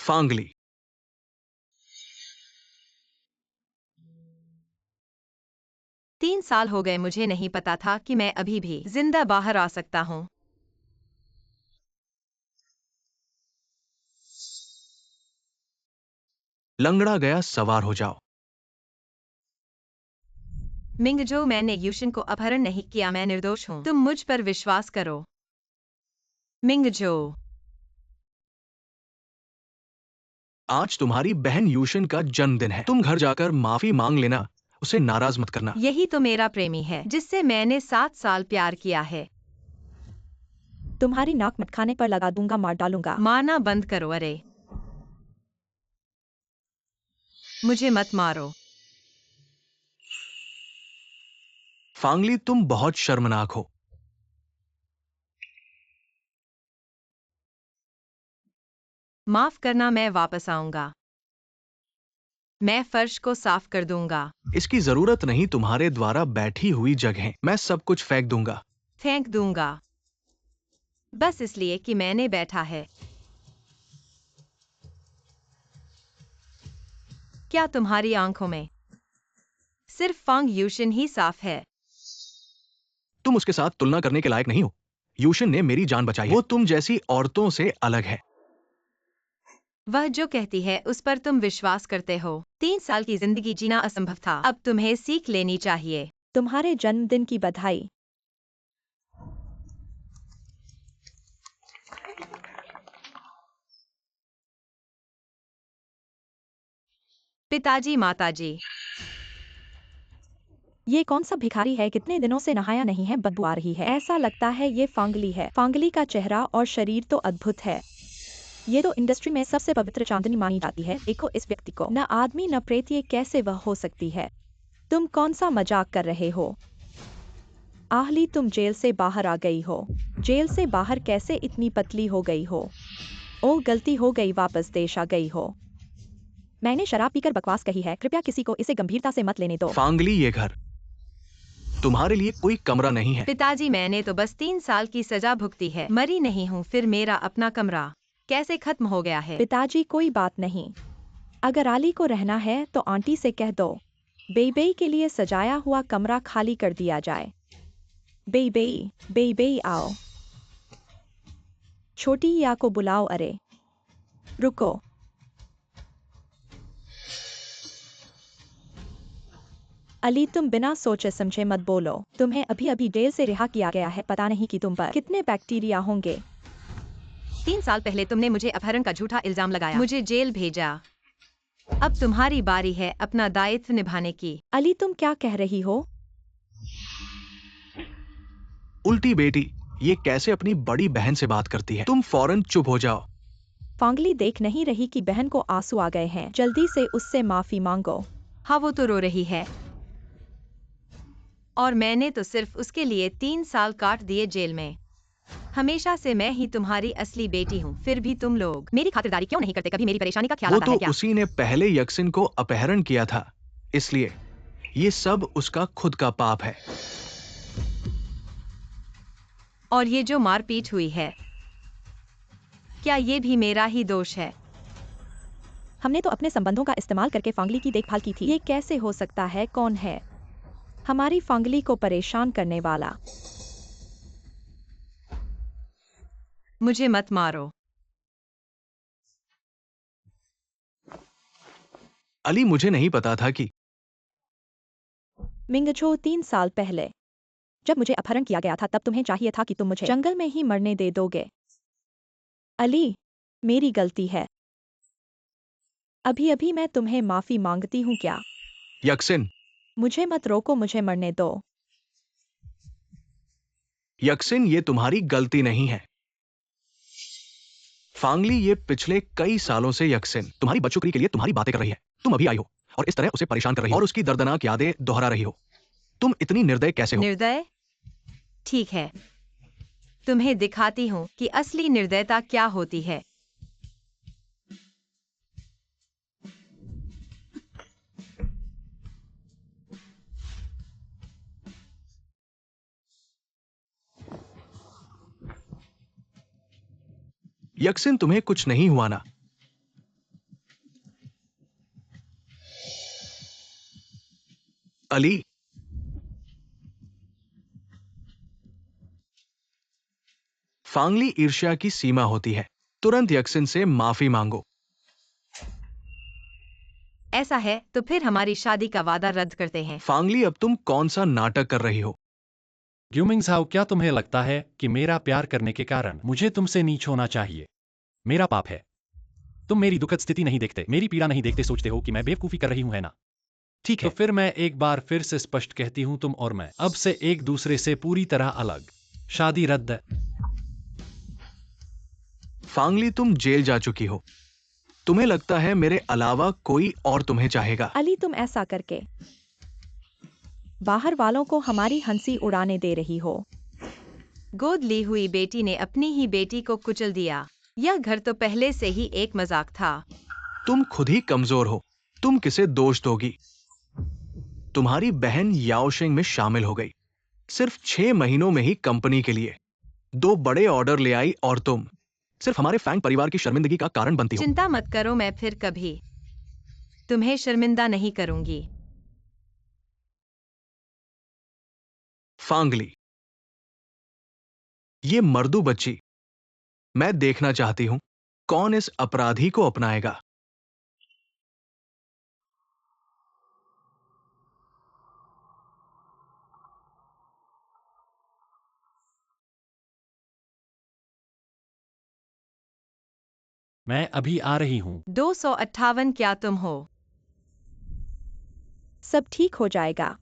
फांगली। 3 साल हो गए, मुझे नहीं पता था कि मैं अभी भी जिंदा बाहर आ सकता हूँ। लंगड़ा गया सवार हो जाओ। मिंगजो, मैंने यूशन को अपहरण नहीं किया, मैं निर्दोष हूँ। तुम मुझ पर विश्वास करो। मिंगजो, आज तुम्हारी बहन यूशन का जन्मदिन है। तुम घर जाकर माफी मांग लेना, उसे नाराज मत करना। यही तो मेरा प्रेमी है जिससे मैंने 7 साल प्यार किया है। तुम्हारी नाक मत खाने पर लगा दूंगा, मार डालूंगा। मारना बंद करो। अरे, मुझे मत मारो। फांगली, तुम बहुत शर्मनाक हो। माफ करना, मैं वापस आऊंगा। मैं फर्श को साफ कर दूंगा। इसकी जरूरत नहीं, तुम्हारे द्वारा बैठी हुई जगह मैं सब कुछ फेंक दूंगा। फेंक दूंगा बस इसलिए कि मैंने बैठा है। क्या तुम्हारी आंखों में सिर्फ फांग यूशन ही साफ है? तुम उसके साथ तुलना करने के लायक नहीं हो। यूशन ने मेरी जान बचाई है। वो तुम जैसी औरतों से अलग है। वह जो कहती है उस पर तुम विश्वास करते हो। 3 साल की जिंदगी जीना असंभव था, अब तुम्हें सीख लेनी चाहिए। तुम्हारे जन्मदिन की बधाई। पिताजी, माताजी, ये कौन सा भिखारी है? कितने दिनों से नहाया नहीं है, बदबू आ रही है। ऐसा लगता है ये फांगली है। फांगली का चेहरा और शरीर तो अद्भुत है। ये तो इंडस्ट्री में सबसे पवित्र चांदनी मानी जाती है। देखो इस व्यक्ति को, न आदमी न प्रेत, ये कैसे वह हो सकती है? तुम कौन सा मजाक कर रहे हो? आहली, तुम जेल से बाहर आ गई हो। जेल से बाहर कैसे इतनी पतली हो गई हो? ओ, गलती हो गई, वापस देश आ गई हो। मैंने शराब पीकर बकवास कही है, कृपया किसी को इसे गंभीरता से मत लेने दो। फांगली, ये घर तुम्हारे लिए कोई कमरा नहीं है। पिताजी, मैंने तो बस 3 साल की सजा भुगती है, मरी नहीं हूँ। फिर मेरा अपना कमरा कैसे खत्म हो गया है? पिताजी, कोई बात नहीं। अगर आली को रहना है तो आंटी से कह दो बेबे के लिए सजाया हुआ कमरा खाली कर दिया जाए। बेबे, बेबे आओ। छोटी या को बुलाओ। अरे रुको। अली, तुम बिना सोचे समझे मत बोलो। तुम्हें अभी अभी जेल से रिहा किया गया है। पता नहीं कि तुम पर कितने बैक्टीरिया होंगे। 3 साल पहले तुमने मुझे अपहरण का झूठा इल्जाम लगाया, मुझे जेल भेजा। अब तुम्हारी बारी है अपना दायित्व निभाने की। अली, तुम क्या कह रही हो? उल्टी बेटी, ये कैसे अपनी बड़ी बहन से बात करती है? तुम फौरन चुप हो जाओ। फांगली देख नहीं रही कि बहन को आंसू आ गए हैं? जल्दी से उससे माफी मांगो। हाँ, वो तो रो रही है और मैंने तो सिर्फ उसके लिए 3 साल काट दिए जेल में। हमेशा से मैं ही तुम्हारी असली बेटी हूँ, फिर भी तुम लोग मेरी खातिरदारी क्यों नहीं करते? कभी मेरी परेशानी का ख्याल वो आता तो है क्या? उसी ने पहले यक्सिन को अपहरण किया था, इसलिए ये सब उसका खुद का पाप है। और ये जो मारपीट हुई है, क्या ये भी मेरा ही दोष है? हमने तो अपने संबंधों का इस्तेमाल करके फांगली की देखभाल की थी। ये कैसे हो सकता है? कौन है हमारी फांगली को परेशान करने वाला? मुझे मत मारो। अली, मुझे नहीं पता था कि मिंगछो, 3 साल पहले जब मुझे अपहरण किया गया था तब तुम्हें चाहिए था कि तुम मुझे जंगल में ही मरने दे दोगे। अली, मेरी गलती है। अभी अभी मैं तुम्हें माफी मांगती हूँ। क्या? यक्सिन, मुझे मत रोको, मुझे मरने दो। यक्सिन, ये तुम्हारी गलती नहीं है। फांगली, ये पिछले कई सालों से यक्सिन तुम्हारी बदशुक्री के लिए तुम्हारी बातें कर रही है। तुम अभी आई हो और इस तरह उसे परेशान कर रही हो और उसकी दर्दनाक यादें दोहरा रही हो। तुम इतनी निर्दय कैसे हो? निर्दय? ठीक है, तुम्हें दिखाती हूँ कि असली निर्दयता क्या होती है। यक्सिन, तुम्हें कुछ नहीं हुआ ना? अली, फांगली ईर्ष्या की सीमा होती है। तुरंत यक्सिन से माफी मांगो। ऐसा है तो फिर हमारी शादी का वादा रद्द करते हैं। फांगली, अब तुम कौन सा नाटक कर रही हो? ग्यूमिंगझाओ, क्या तुम्हें लगता है कि मेरा प्यार करने के कारण मुझे तुमसे नीच होना चाहिए? मेरा पाप है। तुम मेरी दुखद स्थिति नहीं देखते, मेरी पीड़ा नहीं देखते, सोचते हो कि मैं बेवकूफी कर रही हूं, है ना? ठीक तो है, फिर मैं एक बार फिर से स्पष्ट कहती हूं, तुम और मैं अब से एक दूसरे से पूरी तरह अलग। शादी रद्द। फांगली, तुम जेल जा चुकी हो। तुम्हें लगता है मेरे अलावा कोई और तुम्हें चाहेगा? अली, तुम ऐसा करके बाहर वालों को हमारी हंसी उड़ाने दे रही हो। गोद ली हुई बेटी ने अपनी ही बेटी को कुचल दिया। यह घर तो पहले से ही एक मजाक था। तुम खुद ही कमजोर हो। तुम किसे दोष दोगी? तुम्हारी बहन याओशिंग में शामिल हो गई। सिर्फ 6 महीनों में ही कंपनी के लिए 2 बड़े ऑर्डर ले आई और तुम सिर्फ हमारे फैंग परिवार की शर्मिंदगी का कारण बनती हो। चिंता मत करो, मैं फिर कभी तुम्हें शर्मिंदा नहीं करूंगी। फांगली, ये मर्दू बच्ची, मैं देखना चाहती हूं कौन इस अपराधी को अपनाएगा। मैं अभी आ रही हूं। 258, क्या तुम हो? सब ठीक हो जाएगा।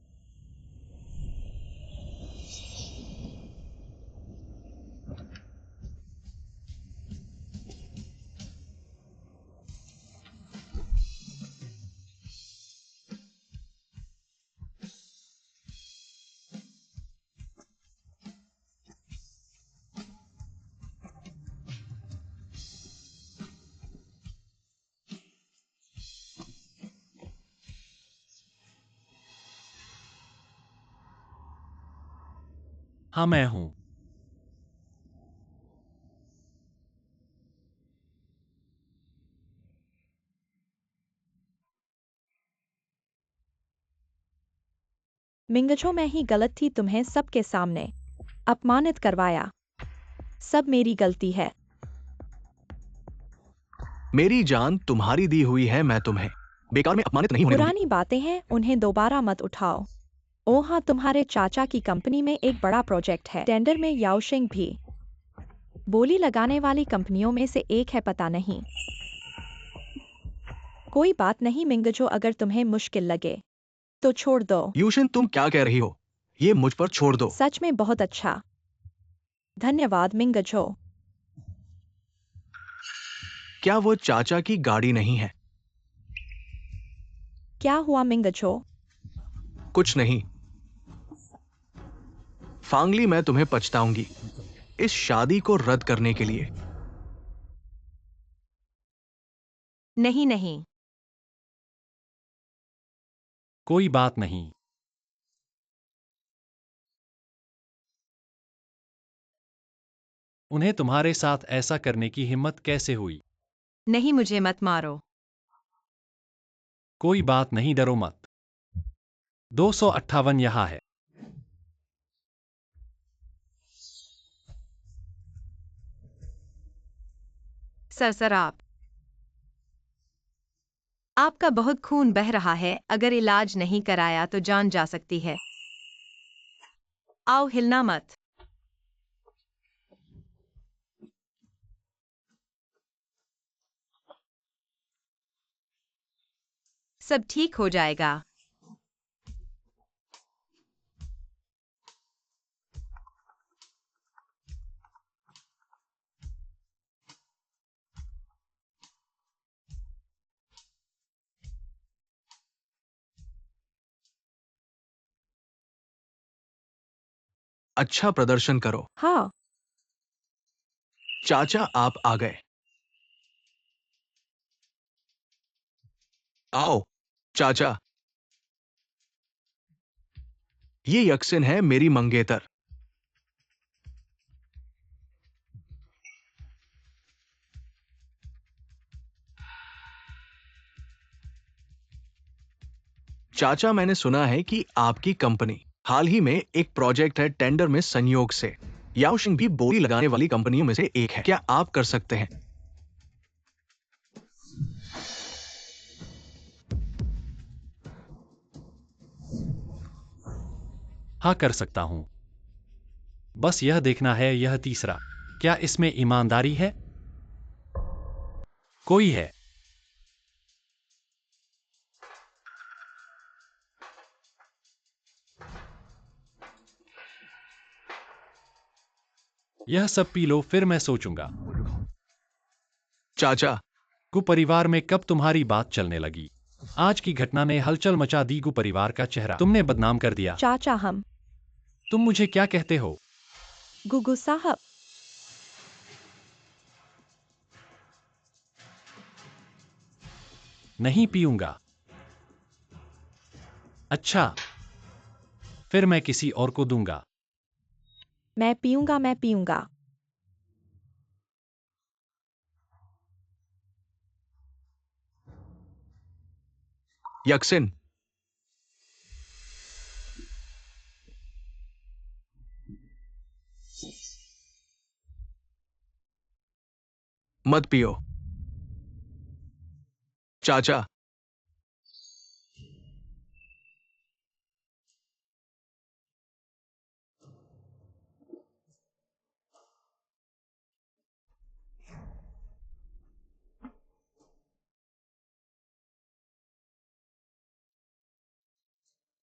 हाँ, मैं हूं। मिंगछो, मैं ही गलत थी, तुम्हें सबके सामने अपमानित करवाया। सब मेरी गलती है। मेरी जान तुम्हारी दी हुई है, मैं तुम्हें बेकार में अपमानित नहीं होने दूंगी। पुरानी बातें हैं, उन्हें दोबारा मत उठाओ। ओ हाँ, तुम्हारे चाचा की कंपनी में एक बड़ा प्रोजेक्ट है। टेंडर में याओशिंग भी बोली लगाने वाली कंपनियों में से एक है, पता नहीं। कोई बात नहीं मिंगजो, अगर तुम्हें मुश्किल लगे तो छोड़ दो। यूशिन, तुम क्या कह रही हो? ये मुझ पर छोड़ दो। सच में बहुत अच्छा। धन्यवाद मिंगजो। क्या वो चाचा की गाड़ी नहीं है? क्या हुआ मिंगजो? कुछ नहीं। फांगली, मैं तुम्हें पछताऊंगी इस शादी को रद्द करने के लिए। नहीं नहीं, कोई बात नहीं। उन्हें तुम्हारे साथ ऐसा करने की हिम्मत कैसे हुई? नहीं, मुझे मत मारो। कोई बात नहीं, डरो मत। 258 यहाँ है। सरसराप, आपका बहुत खून बह रहा है। अगर इलाज नहीं कराया तो जान जा सकती है। आओ, हिलना मत। सब ठीक हो जाएगा। अच्छा प्रदर्शन करो। हाँ, चाचा, आप आ गए। आओ चाचा, ये यक्सिन है, मेरी मंगेतर। चाचा, मैंने सुना है कि आपकी कंपनी हाल ही में एक प्रोजेक्ट है टेंडर में संयोग से। याओशिंग भी बोली लगाने वाली कंपनियों में से एक है। क्या आप कर सकते हैं? हाँ, कर सकता हूँ। बस यह देखना है, यह तीसरा, क्या इसमें ईमानदारी है? कोई है। यह सब पी लो, फिर मैं सोचूंगा। चाचा, गु परिवार में कब तुम्हारी बात चलने लगी? आज की घटना ने हलचल मचा दी। गु परिवार का चेहरा तुमने बदनाम कर दिया। चाचा हम तुम मुझे क्या कहते हो? गुगु साहब, नहीं पीऊंगा। अच्छा, फिर मैं किसी और को दूंगा। मैं पीऊंगा, मैं पीऊंगा। यक्सिन, मत पियो। चाचा,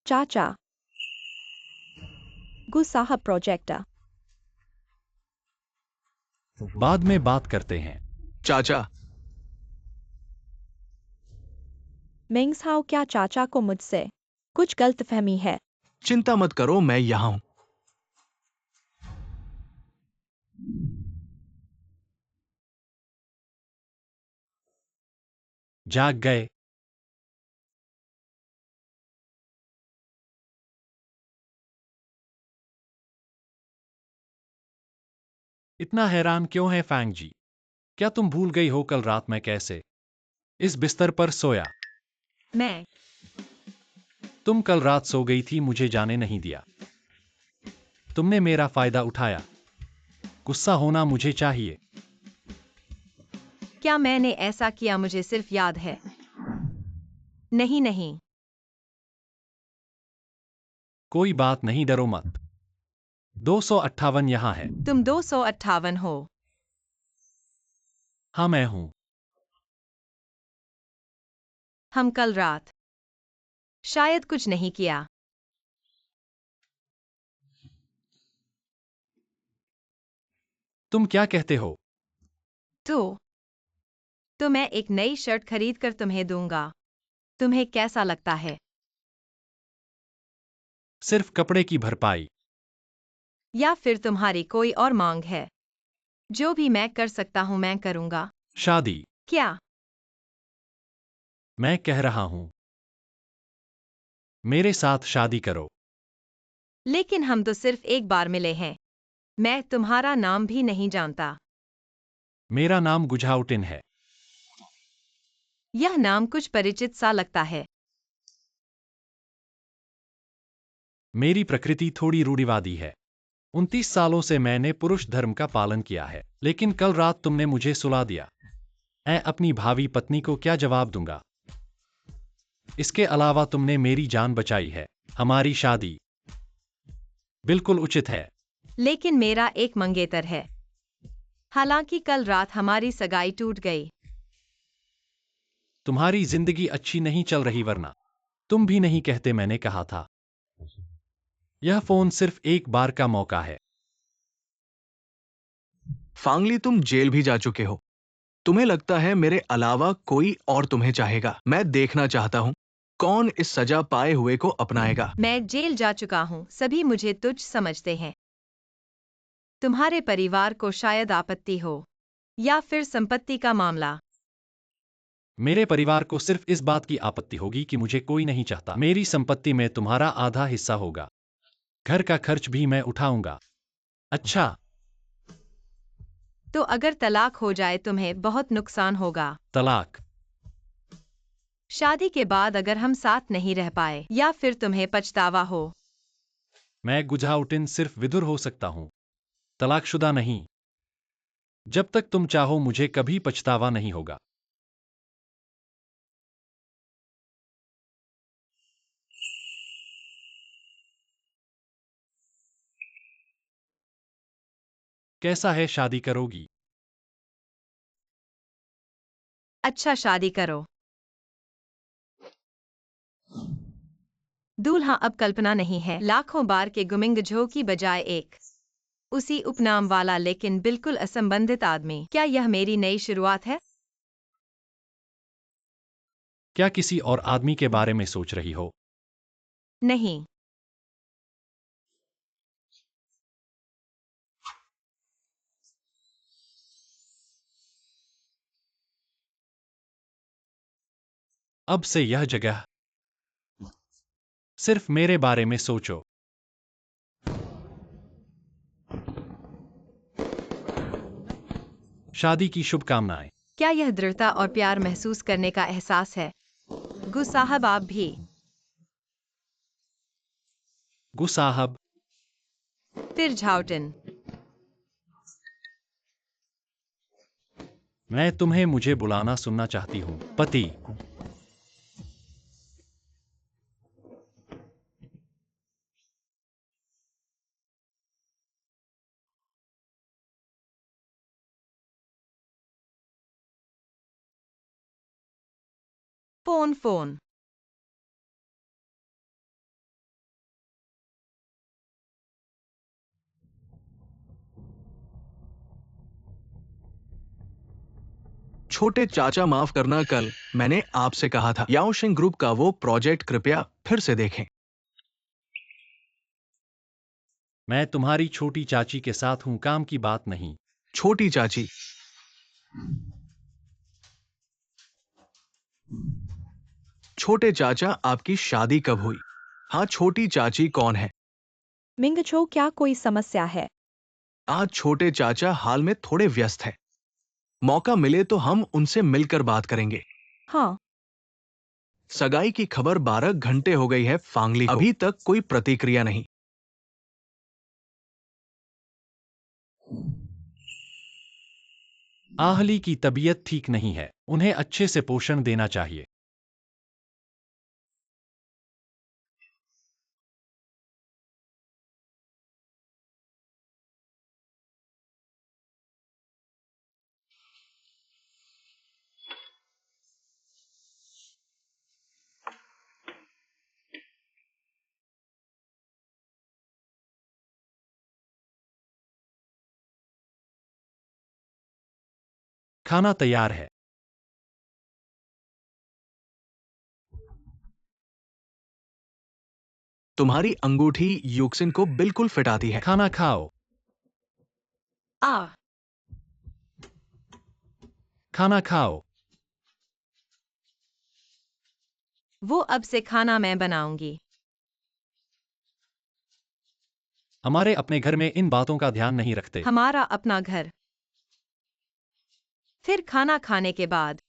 चाचा, गु साहब प्रोजेक्ट। बाद में बात करते हैं। चाचा, मिंग्सहाओ, क्या चाचा को मुझसे कुछ गलतफहमी है? चिंता मत करो, मैं यहां हूं। जाग गए। इतना हैरान क्यों है फैंग जी? क्या तुम भूल गई हो कल रात मैं कैसे इस बिस्तर पर सोया? मैं तुम कल रात सो गई थी, मुझे जाने नहीं दिया। तुमने मेरा फायदा उठाया। गुस्सा होना मुझे चाहिए। क्या मैंने ऐसा किया मुझे सिर्फ याद है? नहीं नहीं। कोई बात नहीं, डरो मत। 258 यहां है। तुम 258 हो। हाँ, मैं हूं। हम कल रात शायद कुछ नहीं किया। तुम क्या कहते हो? तो मैं एक नई शर्ट खरीद कर तुम्हें दूंगा। तुम्हें कैसा लगता है? सिर्फ कपड़े की भरपाई? या फिर तुम्हारी कोई और मांग है? जो भी मैं कर सकता हूं मैं करूंगा। शादी? क्या? मैं कह रहा हूं, मेरे साथ शादी करो। लेकिन हम तो सिर्फ एक बार मिले हैं। मैं तुम्हारा नाम भी नहीं जानता। मेरा नाम गुझाउटिन है। यह नाम कुछ परिचित सा लगता है। मेरी प्रकृति थोड़ी रूढ़िवादी है। 29 सालों से मैंने पुरुष धर्म का पालन किया है, लेकिन कल रात तुमने मुझे सुला दिया। मैं अपनी भावी पत्नी को क्या जवाब दूंगा? इसके अलावा तुमने मेरी जान बचाई है। हमारी शादी बिल्कुल उचित है। लेकिन मेरा एक मंगेतर है। हालांकि कल रात हमारी सगाई टूट गई। तुम्हारी जिंदगी अच्छी नहीं चल रही, वरना तुम भी नहीं कहते मैंने कहा था। यह फोन सिर्फ एक बार का मौका है। फांगली, तुम जेल भी जा चुके हो। तुम्हें लगता है मेरे अलावा कोई और तुम्हें चाहेगा? मैं देखना चाहता हूं कौन इस सजा पाए हुए को अपनाएगा। मैं जेल जा चुका हूं, सभी मुझे तुच्छ समझते हैं। तुम्हारे परिवार को शायद आपत्ति हो, या फिर संपत्ति का मामला। मेरे परिवार को सिर्फ इस बात की आपत्ति होगी कि मुझे कोई नहीं चाहता। मेरी संपत्ति में तुम्हारा आधा हिस्सा होगा। घर का खर्च भी मैं उठाऊंगा। अच्छा, तो अगर तलाक हो जाए तुम्हें बहुत नुकसान होगा। तलाक? शादी के बाद अगर हम साथ नहीं रह पाए या फिर तुम्हें पछतावा हो। मैं गुजराउटिन सिर्फ विधुर हो सकता हूँ, तलाकशुदा नहीं। जब तक तुम चाहो मुझे कभी पछतावा नहीं होगा। कैसा है, शादी करोगी? अच्छा, शादी करो। दूल्हा अब कल्पना नहीं है, लाखों बार के गुमिंग झो की बजाय एक उसी उपनाम वाला लेकिन बिल्कुल असंबंधित आदमी। क्या यह मेरी नई शुरुआत है? क्या किसी और आदमी के बारे में सोच रही हो? नहीं। अब से यह जगह सिर्फ मेरे बारे में सोचो। शादी की शुभकामनाएं। क्या यह दृढ़ता और प्यार महसूस करने का एहसास है? गु साहब, आप भी। गु साहब। फिर झाउटिन। मैं तुम्हें मुझे बुलाना सुनना चाहती हूँ, पति। Phone phone. छोटे चाचा, माफ करना, कल मैंने आपसे कहा था याओशिंग ग्रुप का वो प्रोजेक्ट कृपया फिर से देखें। मैं तुम्हारी छोटी चाची के साथ हूँ, काम की बात नहीं। छोटी चाची? छोटे चाचा, आपकी शादी कब हुई? हाँ, छोटी चाची कौन है? मिंग छो, क्या कोई समस्या है? आज छोटे चाचा हाल में थोड़े व्यस्त हैं। मौका मिले तो हम उनसे मिलकर बात करेंगे। हाँ। सगाई की खबर 12 घंटे हो गई है फांगली को, अभी तक कोई प्रतिक्रिया नहीं। आहली की तबीयत ठीक नहीं है, उन्हें अच्छे से पोषण देना चाहिए। खाना तैयार है। तुम्हारी अंगूठी यूक्सिन को बिल्कुल फिट आती है। खाना खाओ। आ। खाना खाओ। वो अब से खाना मैं बनाऊंगी। हमारे अपने घर में इन बातों का ध्यान नहीं रखते। हमारा अपना घर। फिर खाना खाने के बाद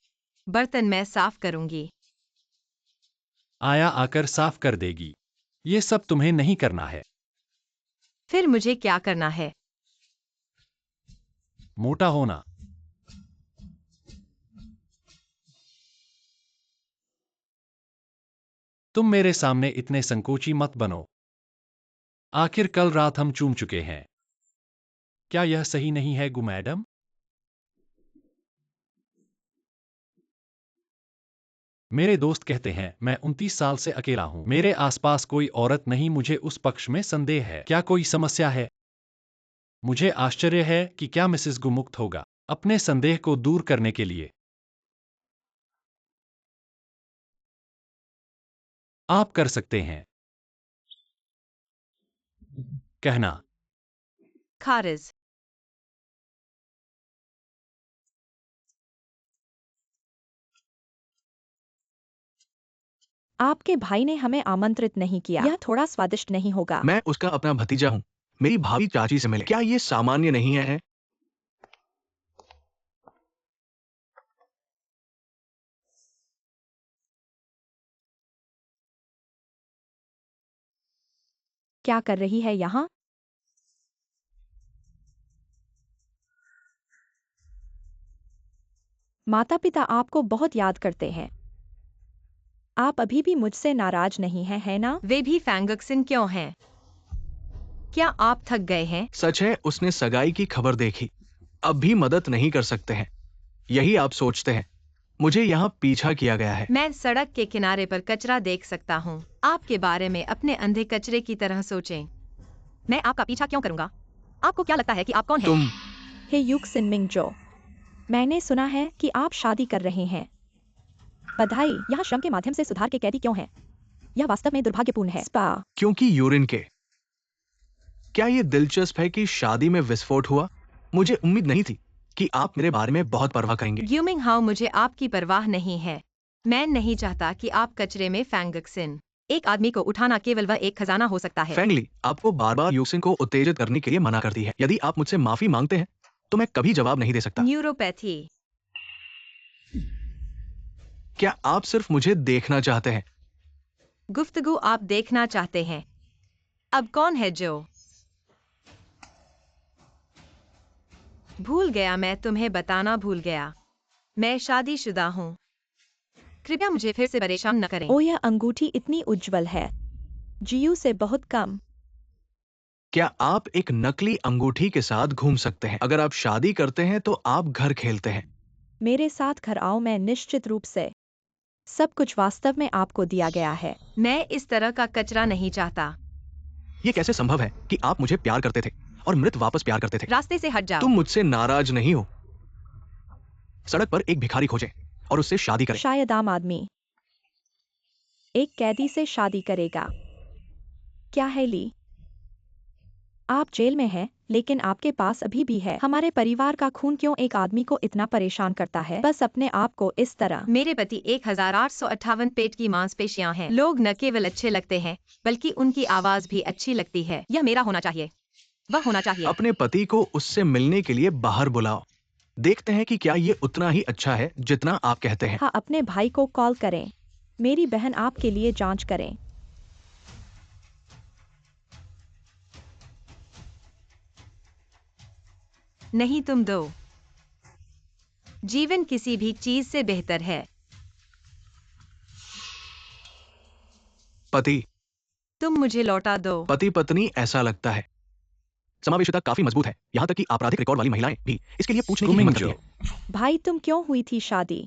बर्तन मैं साफ करूंगी। आया आकर साफ कर देगी। ये सब तुम्हें नहीं करना है। फिर मुझे क्या करना है? मोटा होना। तुम मेरे सामने इतने संकोची मत बनो। आखिर कल रात हम चूम चुके हैं। क्या यह सही नहीं है, गु मैडम? मेरे दोस्त कहते हैं मैं 29 साल से अकेला हूं। मेरे आसपास कोई औरत नहीं, मुझे उस पक्ष में संदेह है। क्या कोई समस्या है? मुझे आश्चर्य है कि क्या मिसेस गु मुक्त होगा अपने संदेह को दूर करने के लिए। आप कर सकते हैं। कहना। खारिज। आपके भाई ने हमें आमंत्रित नहीं किया। यह थोड़ा स्वादिष्ट नहीं होगा। मैं उसका अपना भतीजा हूँ। मेरी भाभी चाची से मिले। क्या ये सामान्य नहीं है? क्या कर रही है यहाँ? माता पिता आपको बहुत याद करते हैं। आप अभी भी मुझसे नाराज नहीं हैं, है ना? वे भी फैंगक्सिन क्यों हैं? क्या आप थक गए हैं? सच है, उसने सगाई की खबर देखी। अब भी मदद नहीं कर सकते हैं, यही आप सोचते हैं। मुझे यहाँ पीछा किया गया है। मैं सड़क के किनारे पर कचरा देख सकता हूँ। आपके बारे में अपने अंधे कचरे की तरह सोचें। मैं आपका पीछा क्यों करूंगा? आपको क्या लगता है कि आप कौन हैं? तुम हे युग सिनमिंग जो, मैंने सुना है कि आप शादी कर रहे हैं। बधाई। यहाँ श्रम के माध्यम से सुधार के कैदी क्यों हैं? यह वास्तव में दुर्भाग्यपूर्ण है। स्पा। क्योंकि यूरिन के। क्या ये दिलचस्प है कि शादी में विस्फोट हुआ? मुझे उम्मीद नहीं थी कि आप मेरे बारे में बहुत परवाह करेंगे। ग्यूमिंग हाउ, मुझे आपकी परवाह नहीं है। मैं नहीं चाहता कि आप कचरे में फैंगक्सिन। एक आदमी को उठाना केवल वह एक खजाना हो सकता है। फैंगली आपको बार बार यूक्सिन को उत्तेजित करने के लिए मना करती है। यदि आप मुझसे माफी मांगते हैं तो मैं कभी जवाब नहीं दे सकता। न्यूरोपैथी। क्या आप सिर्फ मुझे देखना चाहते हैं? गुफ्तगू आप देखना चाहते हैं। अब कौन है जो? भूल गया, मैं तुम्हें बताना भूल गया। मैं शादीशुदा हूँ। कृपया मुझे फिर से परेशान न करें। ओ, यह अंगूठी इतनी उज्जवल है। जीयू से बहुत कम। क्या आप एक नकली अंगूठी के साथ घूम सकते हैं? अगर आप शादी करते हैं तो आप घर खेलते हैं। मेरे साथ घर आओ। मैं निश्चित रूप से। सब कुछ वास्तव में आपको दिया गया है। मैं इस तरह का कचरा नहीं चाहता। ये कैसे संभव है कि आप मुझे प्यार करते थे और मृत वापस प्यार करते थे? रास्ते से हट जाओ। तुम मुझसे नाराज नहीं हो? सड़क पर एक भिखारी खोजें और उससे शादी करें। शायद आम आदमी एक कैदी से शादी करेगा। क्या है ली? आप जेल में हैं, लेकिन आपके पास अभी भी है। हमारे परिवार का खून क्यों एक आदमी को इतना परेशान करता है? बस अपने आप को इस तरह। मेरे पति 1858 पेट की मांसपेशियां हैं। लोग न केवल अच्छे लगते हैं, बल्कि उनकी आवाज भी अच्छी लगती है। यह मेरा होना चाहिए। वह होना चाहिए। अपने पति को उससे मिलने के लिए बाहर बुलाओ। देखते हैं कि क्या ये उतना ही अच्छा है जितना आप कहते हैं। हाँ, अपने भाई को कॉल करें। मेरी बहन आपके लिए जांच करें। नहीं, तुम दो। जीवन किसी भी चीज से बेहतर है। पति तुम मुझे लौटा दो। पति पत्नी ऐसा लगता है। समावेशिता काफी मजबूत है, यहाँ तक कि आपराधिक रिकॉर्ड वाली महिलाएं भी इसके लिए पूछने की हिम्मत करती हैं। भाई, तुम क्यों हुई थी शादी?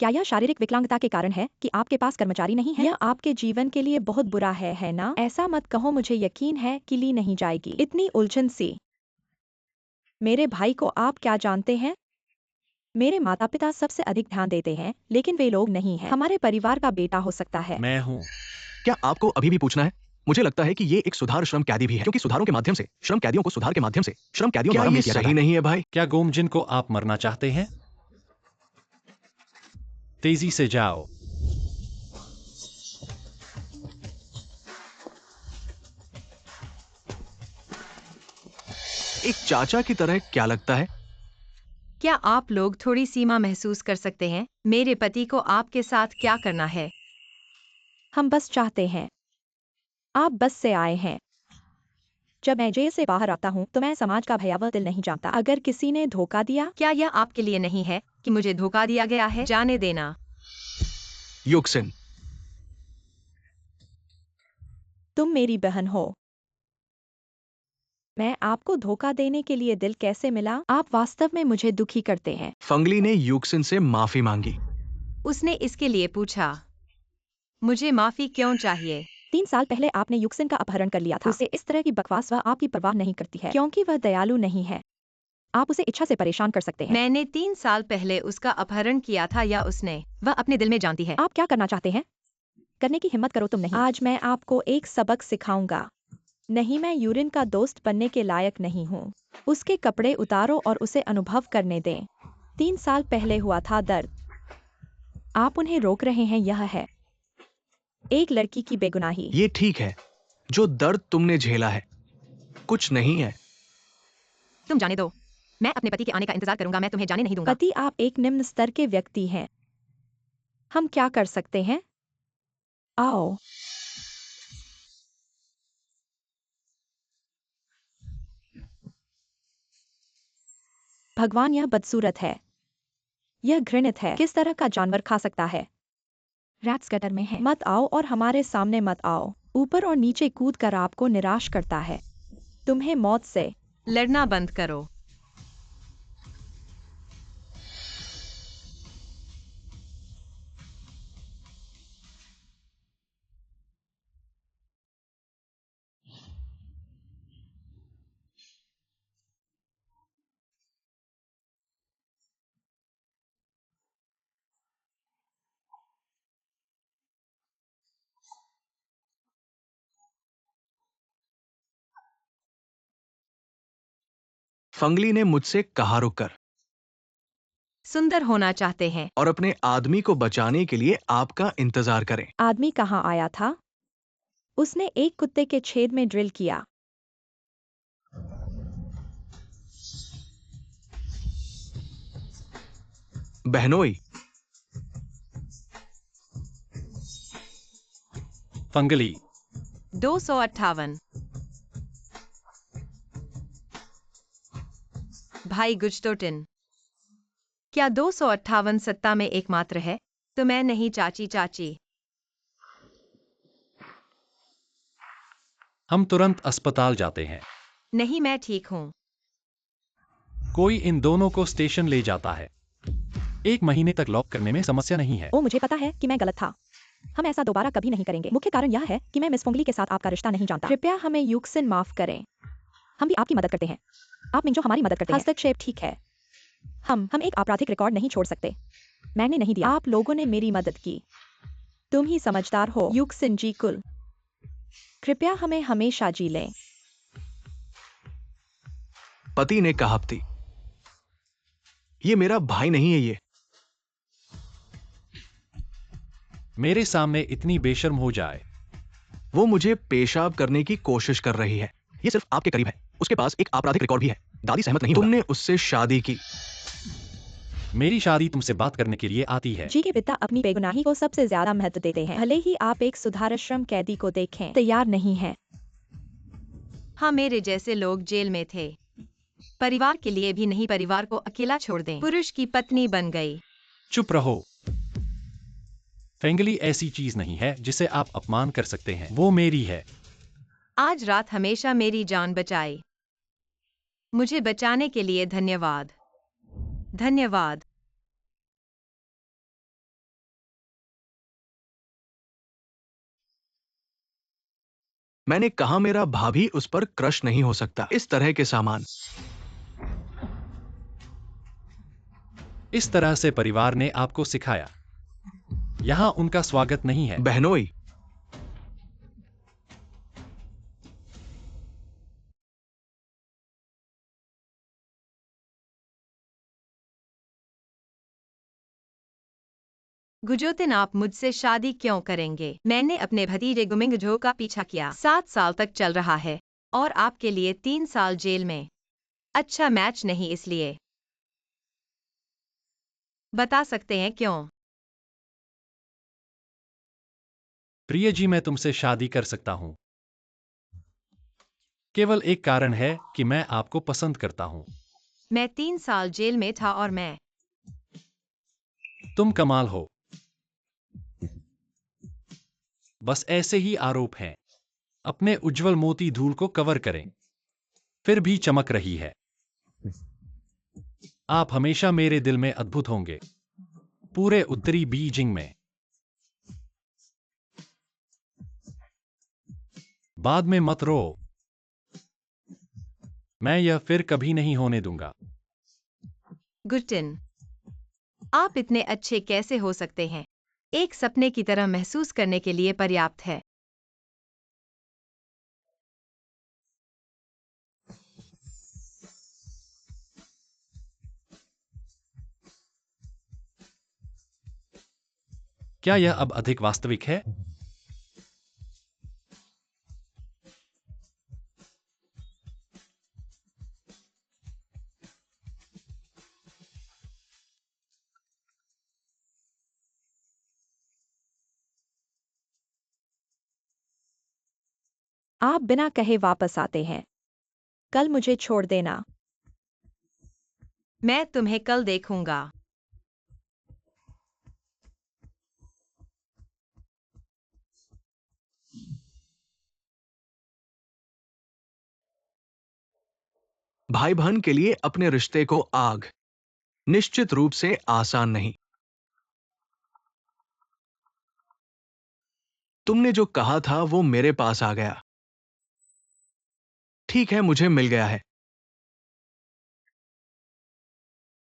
क्या यह शारीरिक विकलांगता के कारण है कि आपके पास कर्मचारी नहीं है? यह आपके जीवन के लिए बहुत बुरा है ना? ऐसा मत कहो। मुझे यकीन है कि ली नहीं जाएगी। इतनी उलझन सी। मेरे भाई को आप क्या जानते हैं? मेरे माता पिता सबसे अधिक ध्यान देते हैं, लेकिन वे लोग नहीं हैं। हमारे परिवार का बेटा हो सकता है। मैं हूँ। क्या आपको अभी भी पूछना है? मुझे लगता है कि ये एक सुधार श्रम कैदी भी है, क्योंकि सुधारों के माध्यम से श्रम कैदियों को सुधार के माध्यम से श्रम कैदियों द्वारा ये मिल किया जाता सही है। नहीं है भाई? क्या गोमजिन को आप मरना चाहते हैं? तेजी से जाओ। एक चाचा की तरह क्या लगता है? क्या आप लोग थोड़ी सीमा महसूस कर सकते हैं? मेरे पति को आपके साथ क्या करना है? हम बस चाहते हैं। आप बस से आए हैं। जब मैं जेल से बाहर आता हूँ तो मैं समाज का भयावह दिल नहीं जानता। अगर किसी ने धोखा दिया, क्या यह आपके लिए नहीं है कि मुझे धोखा दिया गया है? जाने देना। युक्सिन, तुम मेरी बहन हो। मैं आपको धोखा देने के लिए दिल कैसे मिला? आप वास्तव में मुझे दुखी करते हैं। फंगली ने युक्सिन से माफी मांगी। उसने इसके लिए पूछा। मुझे माफी क्यों चाहिए? 3 साल पहले आपने युक्सिन का अपहरण कर लिया था। उसे इस तरह की बकवास वह आपकी परवाह नहीं करती है, क्योंकि वह दयालु नहीं है। आप उसे इच्छा से परेशान कर सकते हैं। मैंने 3 साल पहले उसका अपहरण किया था, या उसने? वह अपने दिल में जानती है। आप क्या करना चाहते हैं? करने की हिम्मत करो। तुम नहीं। आज मैं आपको एक सबक सिखाऊंगा। नहीं, मैं यूरिन का दोस्त बनने के लायक नहीं हूँ। उसके कपड़े उतारो और उसे अनुभव करने दें। 3 साल पहले हुआ था दर्द। आप उन्हें रोक रहे हैं। यह है एक लड़की की बेगुनाही। ये ठीक है, जो दर्द तुमने झेला है कुछ नहीं है। तुम जाने दो। मैं अपने पति के आने का इंतजार करूंगा। मैं तुम्हें जाने नहीं दूंगा। पति, आप एक निम्न स्तर के व्यक्ति हैं। हम क्या कर सकते हैं? आओ। भगवान, यह बदसूरत है। यह घृणित है। किस तरह का जानवर खा सकता है? रैट्स गटर में है। मत आओ और हमारे सामने मत आओ। ऊपर और नीचे कूद कर आपको निराश करता है। तुम्हें मौत से लड़ना बंद करो। फंगली ने मुझसे कहा रुककर, सुंदर होना चाहते हैं। और अपने आदमी को बचाने के लिए आपका इंतजार करें। आदमी कहाँ आया था? उसने एक कुत्ते के छेद में ड्रिल किया। बहनोई, फंगली। 258। भाई गुजटोटिन, क्या 258 सत्ता में एकमात्र है? तो मैं नहीं चाची। चाची, हम तुरंत अस्पताल जाते हैं। नहीं मैं ठीक हूँ। कोई इन दोनों को स्टेशन ले जाता है। 1 महीने तक लॉक करने में समस्या नहीं है। ओ, मुझे पता है कि मैं गलत था। हम ऐसा दोबारा कभी नहीं करेंगे। मुख्य कारण यह है कि मैं मिस फंगली के साथ आपका रिश्ता नहीं जानता। कृपया हमें यूक्सिन माफ करें। हम भी आपकी मदद करते हैं। आप मिंजो हमारी मदद करते हैं। हस्तक्षेप ठीक है। हम एक आपराधिक रिकॉर्ड नहीं छोड़ सकते। मैंने नहीं दिया। आप लोगों ने मेरी मदद की। तुम ही समझदार हो। यूक्सिन जी कुल। कृपया हमें हमेशा जी लें। पति ने कहावती, ये मेरा भाई नहीं है। ये मेरे सामने इतनी बेशर्म हो जाए। वो मुझे पेशाब करने की कोशिश कर रही है। ये सिर्फ आपके करीब है। उसके पास एक आपराधिक रिकॉर्ड भी है। दादी सहमत नहीं होगा। तुमने उससे शादी की। मेरी शादी तुमसे बात करने के लिए आती है। जी के पिता अपनी बेगुनाही को सबसे ज्यादा महत्व देते हैं। भले ही आप एक सुधाराश्रम कैदी को देखें, तैयार नहीं है। हाँ, मेरे जैसे लोग जेल में थे। परिवार के लिए भी नहीं, परिवार को अकेला छोड़ दें। पुरुष की पत्नी बन गई। चुप रहो। फेंगली ऐसी चीज नहीं है जिसे आप अपमान कर सकते हैं। वो मेरी है। आज रात हमेशा मेरी जान बचाई। मुझे बचाने के लिए धन्यवाद। धन्यवाद। मैंने कहा मेरा भाभी उस पर क्रश नहीं हो सकता। इस तरह के सामान। इस तरह से परिवार ने आपको सिखाया। यहाँ उनका स्वागत नहीं है। बहनोई, गुजोतिन, आप मुझसे शादी क्यों करेंगे? मैंने अपने भतीजे गुमिंगझो का पीछा किया। 7 साल तक चल रहा है। और आपके लिए 3 साल जेल में। अच्छा मैच नहीं, इसलिए बता सकते हैं क्यों? प्रिय जी, मैं तुमसे शादी कर सकता हूँ। केवल एक कारण है कि मैं आपको पसंद करता हूँ। मैं 3 साल जेल में था और मैं तुम कमाल हो। बस ऐसे ही आरोप हैं। अपने उज्जवल मोती धूल को कवर करें। फिर भी चमक रही है। आप हमेशा मेरे दिल में अद्भुत होंगे। पूरे उत्तरी बीजिंग में। बाद में मत रो। मैं यह फिर कभी नहीं होने दूंगा। गुटिन, आप इतने अच्छे कैसे हो सकते हैं? एक सपने की तरह महसूस करने के लिए पर्याप्त है। क्या यह अब अधिक वास्तविक है? आप बिना कहे वापस आते हैं। कल मुझे छोड़ देना। मैं तुम्हें कल देखूंगा। भाई बहन के लिए अपने रिश्ते को आग निश्चित रूप से आसान नहीं। तुमने जो कहा था वो मेरे पास आ गया। ठीक है, मुझे मिल गया है।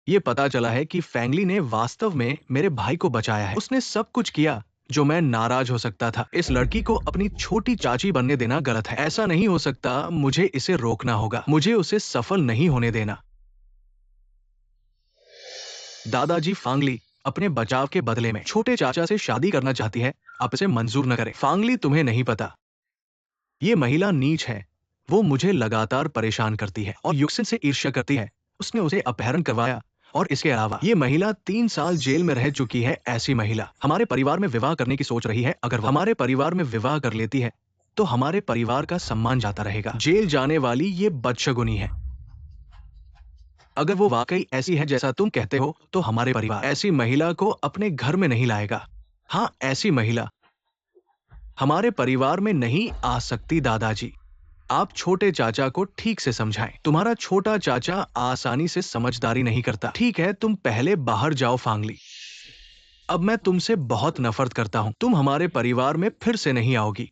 ये पता चला है कि फैंगली ने वास्तव में मेरे भाई को बचाया है। उसने सब कुछ किया जो मैं नाराज हो सकता था। इस लड़की को अपनी छोटी चाची बनने देना गलत है। ऐसा नहीं हो सकता। मुझे इसे रोकना होगा। मुझे उसे सफल नहीं होने देना। दादाजी फांगली अपने बचाव के बदले में छोटे चाचा से शादी करना चाहती है। आप इसे मंजूर न करें। फांगली, तुम्हें नहीं पता, ये महिला नीच है। वो मुझे लगातार परेशान करती है और युक्सिन से ईर्ष्या करती है। उसने उसे अपहरण करवाया और इसके अलावा ये महिला 3 साल जेल में रह चुकी है। ऐसी महिला हमारे परिवार में विवाह करने की सोच रही है। अगर वह हमारे परिवार में विवाह कर लेती है तो हमारे परिवार का सम्मान जाता रहेगा। जेल जाने वाली ये बदशगुनी है। अगर वो वाकई ऐसी है जैसा तुम कहते हो तो हमारे परिवार ऐसी महिला को अपने घर में नहीं लाएगा। हाँ, ऐसी महिला हमारे परिवार में नहीं आ सकती। दादाजी, आप छोटे चाचा को ठीक से समझाएं। तुम्हारा छोटा चाचा आसानी से समझदारी नहीं करता। ठीक है, तुम पहले बाहर जाओ फांगली। अब मैं तुमसे बहुत नफरत करता हूं। तुम हमारे परिवार में फिर से नहीं आओगी।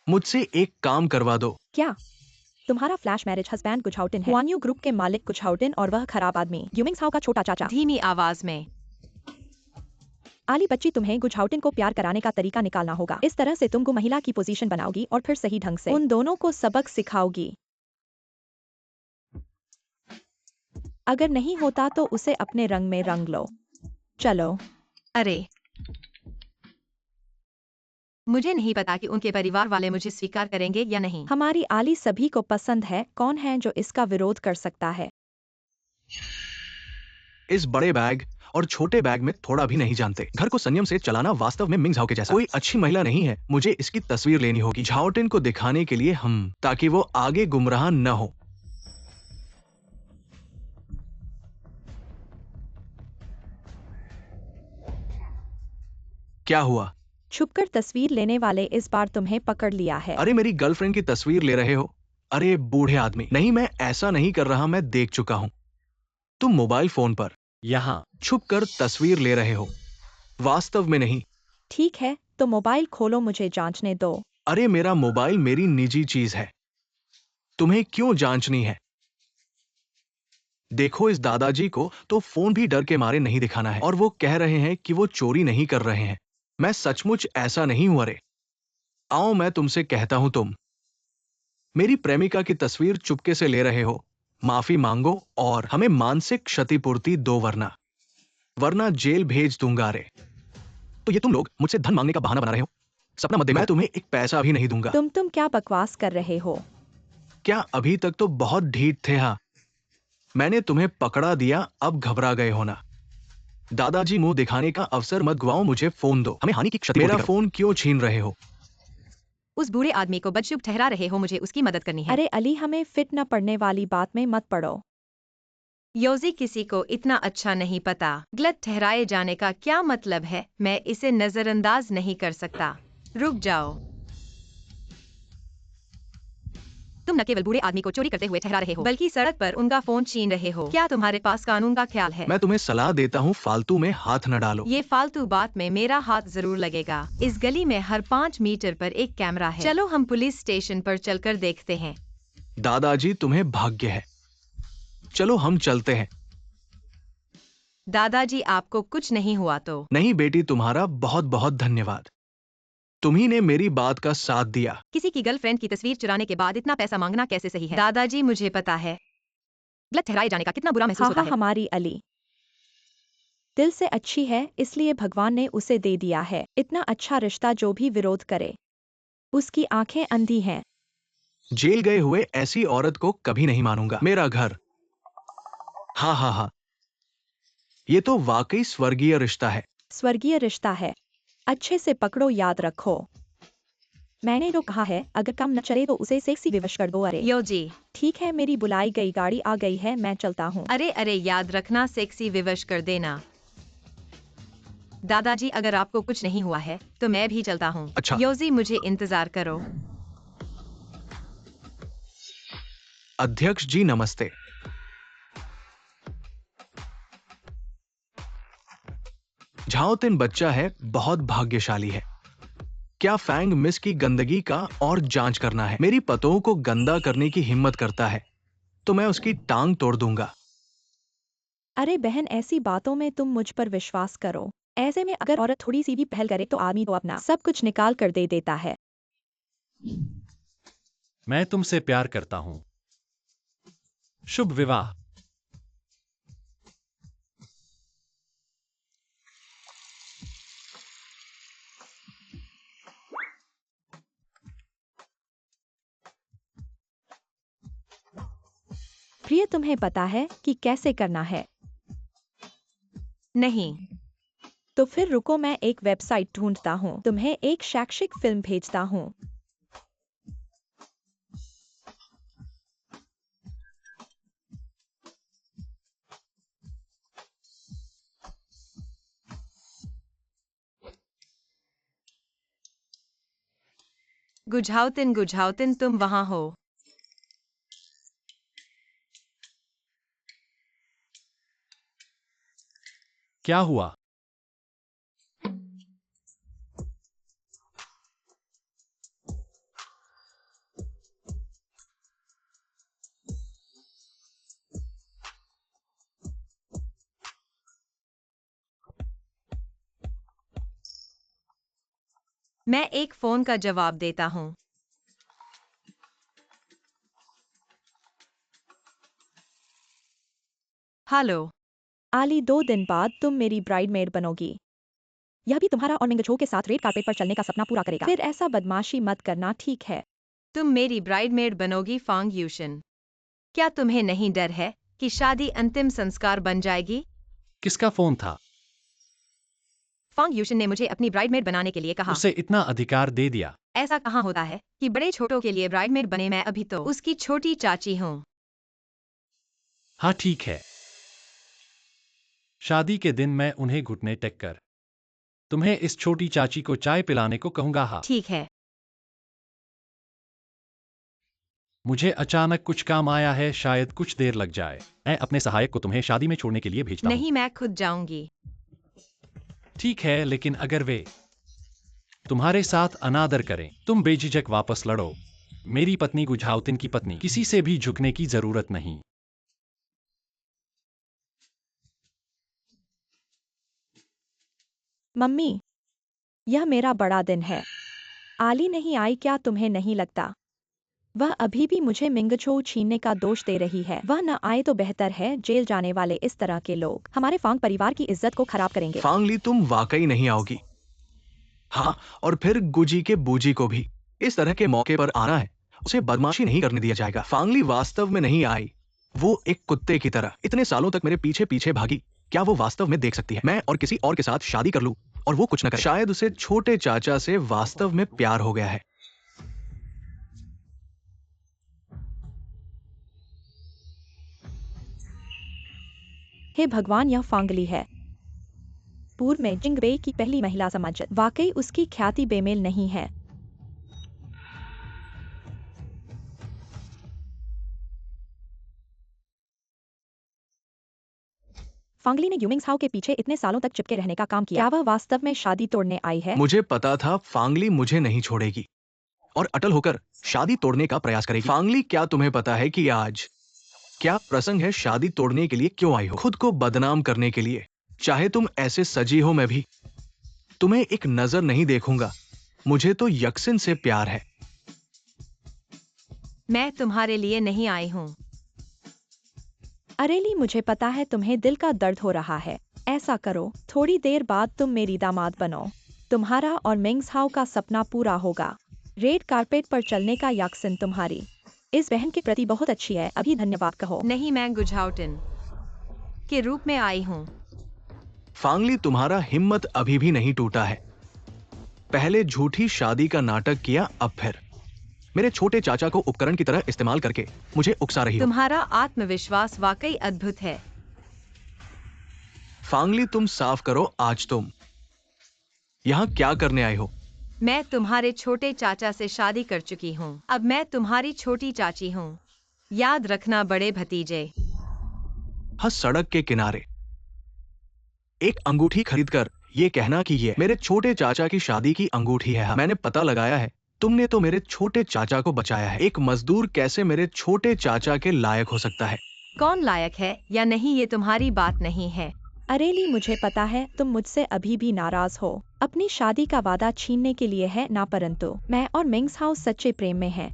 मुझसे एक काम करवा दो। क्या तुम्हारा फ्लैश मैरिज हस्बैंड गुझाउटिन है? हुआन्यू ग्रुप के मालिक गुझाउटिन और वह खराब आदमी यूमिंग्साओ का छोटा चाचा। धीमी आवाज में। आली बच्ची, तुम्हें गुझाउटिन को प्यार कराने का तरीका निकालना होगा। इस तरह से तुम महिला की पोजीशन बनाओगी और फिर सही ढंग से उन दोनों को सबक सिखाओगी। अगर नहीं होता तो उसे अपने रंग में रंग लो। चलो। अरे, मुझे नहीं पता कि उनके परिवार वाले मुझे स्वीकार करेंगे या नहीं। हमारी आली सभी को पसंद है। कौन है जो इसका विरोध कर सकता है? इस बड़े बैग और छोटे बैग में थोड़ा भी नहीं जानते। घर को संयम से चलाना वास्तव में मिंग झाओ के जैसा। कोई अच्छी महिला नहीं है। मुझे इसकी तस्वीर लेनी होगी झाओटिन को दिखाने के लिए, ताकि वो आगे गुमराह न हो। क्या हुआ? छुपकर तस्वीर लेने वाले, इस बार तुम्हें पकड़ लिया है। अरे, मेरी गर्लफ्रेंड की तस्वीर ले रहे हो? अरे बूढ़े आदमी, नहीं, मैं ऐसा नहीं कर रहा। मैं देख चुका हूं। तुम मोबाइल फोन पर यहाँ छुपकर तस्वीर ले रहे हो, वास्तव में नहीं। ठीक है, तो मोबाइल खोलो, मुझे जांचने दो। अरे, मेरा मोबाइल मेरी निजी चीज है। तुम्हें क्यों जांचनी है? देखो, इस दादाजी को तो फोन भी डर के मारे नहीं दिखाना है और वो कह रहे हैं कि वो चोरी नहीं कर रहे हैं। मैं सचमुच ऐसा नहीं हूं। अरे आओ, मैं तुमसे कहता हूं, तुम मेरी प्रेमिका की तस्वीर चुपके से ले रहे हो। माफी मांगो और हमें मानसिक क्षतिपूर्ति दो, वरना वरना जेल भेज दूंगा। रे तो ये तुम लोग मुझसे धन मांगने का बहाना बना रहे हो। सपना मत देखो, मैं तुम्हें एक पैसा भी नहीं दूंगा। तुम क्या बकवास कर रहे हो? क्या अभी तक तो बहुत ढीठ थे? हाँ, मैंने तुम्हें पकड़ा दिया, अब घबरा गए हो ना? दादाजी, मुंह दिखाने का अवसर मत गवाओ। मुझे फोन दो। हमें हानि की क्षति। मेरा फोन क्यों छीन रहे हो? उस बूढ़े आदमी को बदशुभ ठहरा रहे हो। मुझे उसकी मदद करनी है। अरे अली, हमें फिट न पड़ने वाली बात में मत पड़ो। योजी, किसी को इतना अच्छा नहीं पता। गलत ठहराए जाने का क्या मतलब है? मैं इसे नजरअंदाज नहीं कर सकता। रुक जाओ। तुम न केवल बूढ़े आदमी को चोरी करते हुए ठहरा रहे हो, बल्कि सड़क पर उनका फोन छीन रहे हो। क्या तुम्हारे पास कानून का ख्याल है? मैं तुम्हें सलाह देता हूँ, फालतू में हाथ न डालो। ये फालतू बात में मेरा हाथ जरूर लगेगा। इस गली में हर 5 मीटर पर एक कैमरा है। चलो हम पुलिस स्टेशन पर चलकर देखते हैं। दादाजी, तुम्हें भाग्य है। चलो हम चलते हैं। दादाजी, आपको कुछ नहीं हुआ तो? नहीं बेटी, तुम्हारा बहुत बहुत धन्यवाद। तुम्ही ने मेरी बात का साथ दिया। किसी की गर्लफ्रेंड की तस्वीर चुराने के बाद इतना पैसा मांगना कैसे सही है? दादाजी, मुझे पता है गलत ठहराए जाने का कितना बुरा महसूस होता है। हमारी अली दिल से अच्छी है, इसलिए भगवान ने उसे दे दिया है। इतना अच्छा रिश्ता, जो भी विरोध करे उसकी आंखें अंधी हैं। जेल गए हुए ऐसी औरत को कभी नहीं मानूंगा। मेरा घर, हाँ हाँ हाँ, ये तो वाकई स्वर्गीय रिश्ता है। स्वर्गीय रिश्ता है। अच्छे से पकड़ो, याद रखो। मैंने तो कहा है, अगर काम न चले तो उसे सेक्सी विवश कर दो। अरे योजी। ठीक है, मेरी बुलाई गई गाड़ी आ गई है, मैं चलता हूँ। अरे अरे, याद रखना सेक्सी विवश कर देना। दादाजी, अगर आपको कुछ नहीं हुआ है तो मैं भी चलता हूँ। अच्छा। योजी, मुझे इंतजार करो। अध्यक्ष जी नमस्ते। झाओतिन बच्चा है, बहुत भाग्यशाली है। क्या फैंग मिस की गंदगी का और जांच करना है? मेरी पतों को गंदा करने की हिम्मत करता है तो मैं उसकी टांग तोड़ दूंगा। अरे बहन, ऐसी बातों में तुम मुझ पर विश्वास करो। ऐसे में अगर औरत थोड़ी सी भी पहल करे तो आदमी तो अपना सब कुछ निकाल कर दे देता है। मैं तुमसे प्यार करता हूँ। शुभ विवाह। प्रिय, तुम्हें पता है कि कैसे करना है? नहीं। तो फिर रुको, मैं एक वेबसाइट ढूंढता हूँ, तुम्हें एक शैक्षिक फिल्म भेजता हूँ। गुझाउतिन, तुम वहाँ हो? क्या हुआ? मैं एक फोन का जवाब देता हूँ। हेलो। आली, 2 दिन बाद तुम मेरी ब्राइडमेड बनोगी। यह भी तुम्हारा और मिंगछो के साथ रेड कार्पेट पर चलने का सपना पूरा करेगा। फिर ऐसा बदमाशी मत करना, ठीक है? तुम मेरी ब्राइडमेड बनोगी फांग यूशन। क्या तुम्हें नहीं डर है कि शादी अंतिम संस्कार बन जाएगी? किसका फोन था? फांग यूशन ने मुझे अपनी ब्राइडमेड बनाने के लिए कहा। उसे इतना अधिकार दे दिया? ऐसा कहाँ होता है कि बड़े छोटों के लिए ब्राइडमेड बने। मैं अभी तो उसकी छोटी चाची हूँ। हाँ ठीक है। शादी के दिन मैं उन्हें घुटने टेक कर तुम्हें इस छोटी चाची को चाय पिलाने को कहूंगा। हाँ। ठीक है। मुझे अचानक कुछ काम आया है, शायद कुछ देर लग जाए। मैं अपने सहायक को तुम्हें शादी में छोड़ने के लिए भेजता हूँ। नहीं, मैं खुद जाऊंगी। ठीक है, लेकिन अगर वे तुम्हारे साथ अनादर करें, तुम बेझिझक वापस लड़ो। मेरी पत्नी गुझाउतिन की पत्नी, किसी से भी झुकने की जरूरत नहीं। मम्मी, यह मेरा बड़ा दिन है। आली नहीं आई, क्या तुम्हें नहीं लगता? वह अभी भी मुझे मिंगछो छीनने का दोष दे रही है। वह न आए तो बेहतर है। जेल जाने वाले इस तरह के लोग हमारे फांग परिवार की इज्जत को खराब करेंगे। फांगली, तुम वाकई नहीं आओगी। हाँ, और फिर गुजी के बूजी को भी इस तरह के मौके पर आना है। उसे बदमाशी नहीं करने दिया जाएगा। फांगली वास्तव में नहीं आई। वो एक कुत्ते की तरह इतने सालों तक मेरे पीछे पीछे भागी। क्या वो वास्तव में देख सकती है मैं और किसी और के साथ शादी कर लूं और वो कुछ न करे? शायद उसे छोटे चाचा से वास्तव में प्यार हो गया है। हे भगवान, यह फांगली है। पूर्व में जिंगबे की पहली महिला समाजत। वाकई उसकी ख्याति बेमेल नहीं है। फांगली ने यूमिंग्स हाउ के पीछे इतने सालों तक चिपके रहने का काम किया। क्या वह वास्तव में शादी तोड़ने आई है? मुझे पता था फांगली मुझे नहीं छोड़ेगी और अटल होकर शादी तोड़ने का प्रयास करेगी। फांगली, क्या तुम्हें पता है कि आज क्या प्रसंग है? शादी तोड़ने के लिए क्यों आई हो? खुद को बदनाम करने के लिए। चाहे तुम ऐसे सजी हो, मैं भी तुम्हें एक नजर नहीं देखूंगा। मुझे तो यक्सिन से प्यार है। मैं तुम्हारे लिए नहीं आई हूँ। अरेली, मुझे पता है तुम्हें दिल का दर्द हो रहा है। ऐसा करो, थोड़ी देर बाद तुम मेरी दामाद बनो। तुम्हारा और मिंग्स हाउ का सपना पूरा होगा। रेड कारपेट पर चलने का यक्सिन तुम्हारी इस बहन के प्रति बहुत अच्छी है। अभी धन्यवाद कहो। नहीं, मैं गुझाउटिन के रूप में आई हूँ। फांगली, तुम्हारा हिम्मत अभी भी नहीं टूटा है। पहले झूठी शादी का नाटक किया, अब फिर मेरे छोटे चाचा को उपकरण की तरह इस्तेमाल करके मुझे उकसा रही हो। तुम्हारा आत्मविश्वास वाकई अद्भुत है। फांगली, तुम साफ करो, आज तुम यहाँ क्या करने आए हो? मैं तुम्हारे छोटे चाचा से शादी कर चुकी हूँ। अब मैं तुम्हारी छोटी चाची हूँ। याद रखना बड़े भतीजे। हाँ, सड़क के किनारे एक अंगूठी खरीदकर ये कहना कि ये मेरे छोटे चाचा की शादी की अंगूठी है। हाँ, मैंने पता लगाया है, तुमने तो मेरे छोटे चाचा को बचाया है। एक मजदूर कैसे मेरे छोटे चाचा के लायक हो सकता है? कौन लायक है या नहीं ये तुम्हारी बात नहीं है। अरेली, मुझे पता है तुम मुझसे अभी भी नाराज हो। अपनी शादी का वादा छीनने के लिए है ना, परंतु मैं और मिंग्स हाउस सच्चे प्रेम में हैं।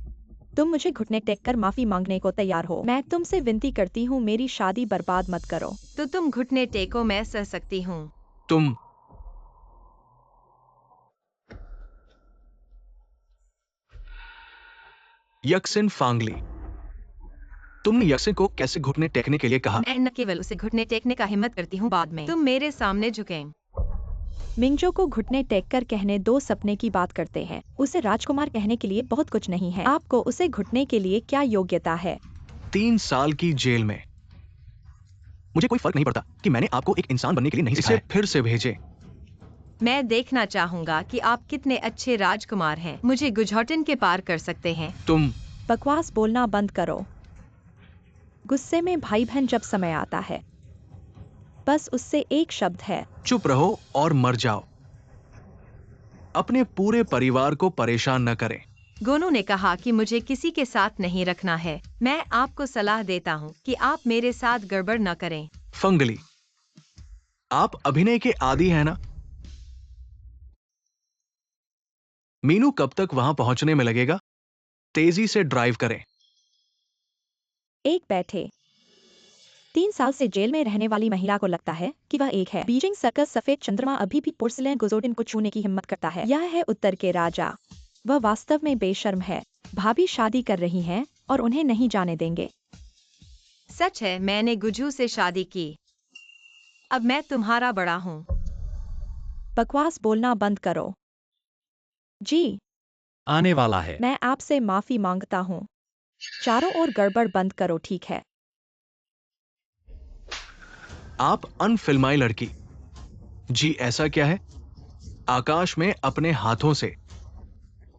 तुम मुझे घुटने टेक कर माफी मांगने को तैयार हो। मैं तुमसे विनती करती हूँ, मेरी शादी बर्बाद मत करो। तो तुम घुटने टेको, मैं सह सकती हूँ। तुम यक्सिन फांगली, तुमने यक्सिन को कैसे घुटने टेकने के लिए कहा? मैं न केवल उसे घुटने टेकने का हिम्मत करती हूँ, बाद में तुम मेरे सामने झुके। मिंगजो को घुटने टेक कर कहने दो, सपने की बात करते हैं। उसे राजकुमार कहने के लिए बहुत कुछ नहीं है। आपको उसे घुटने के लिए क्या योग्यता है? 3 साल की जेल में। मुझे कोई फर्क नहीं पड़ता कि मैंने आपको एक इंसान बनने के लिए नहीं सिखाया। इसे फिर से भेजें। मैं देखना चाहूंगा कि आप कितने अच्छे राजकुमार हैं। मुझे गुझौटन के पार कर सकते हैं। तुम बकवास बोलना बंद करो। गुस्से में भाई बहन जब समय आता है, बस उससे एक शब्द है, चुप रहो और मर जाओ। अपने पूरे परिवार को परेशान न करें। गोनू ने कहा कि मुझे किसी के साथ नहीं रखना है। मैं आपको सलाह देता हूँ कि आप मेरे साथ गड़बड़ न करें। फंगली, आप अभिनय के आदी हैं ना? मीनू कब तक वहां पहुंचने में लगेगा? तेजी से ड्राइव करें। एक बैठे। 3 साल से जेल में रहने वाली महिला को लगता है कि वह एक है। बीजिंग सर्कस सफेद चंद्रमा अभी भी पोर्सिलेन गुजोडिन को छूने की हिम्मत करता है। यह है उत्तर के राजा। वह वास्तव में बेशर्म है। भाभी शादी कर रही हैं और उन्हें नहीं जाने देंगे। सच है, मैंने गुजू से शादी की। अब मैं तुम्हारा बड़ा हूँ। बकवास बोलना बंद करो। जी, आने वाला है। मैं आपसे माफी मांगता हूँ। चारों ओर गड़बड़ बंद करो, ठीक है? आप अनफिल्माई लड़की। जी, ऐसा क्या है? आकाश में अपने हाथों से।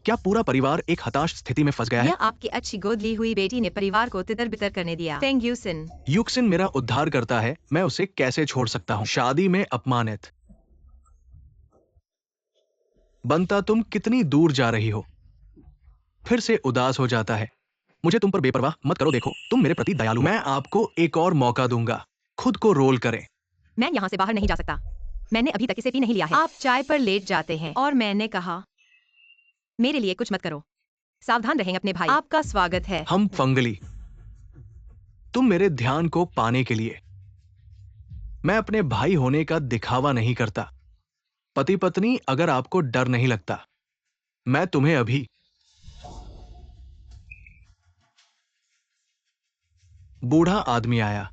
क्या पूरा परिवार एक हताश स्थिति में फंस गया है? यह आपकी अच्छी गोद ली हुई बेटी ने परिवार को तितर बितर करने दिया। Feng eosin. युक्सिन मेरा उद्धार करता है, मैं उसे कैसे छोड़ सकता हूँ? शादी में अपमानित। बनता, तुम कितनी दूर जा रही हो? फिर से उदास हो जाता है। मुझे तुम पर बेपरवाह मत करो, देखो तुम मेरे प्रति दयालु हो। मैं आपको एक और मौका दूंगा, खुद को रोल करें। मैं यहाँ से बाहर नहीं जा सकता। मैंने अभी तक इसे पी नहीं लिया है। आप चाय पर लेट जाते हैं और मैंने कहा मेरे लिए कुछ मत करो। सावधान रहें अपने भाई। आपका स्वागत है। हम फंगली, तुम मेरे ध्यान को पाने के लिए। मैं अपने भाई होने का दिखावा नहीं करता। पति पत्नी, अगर आपको डर नहीं लगता, मैं तुम्हें अभी। बूढ़ा आदमी आया।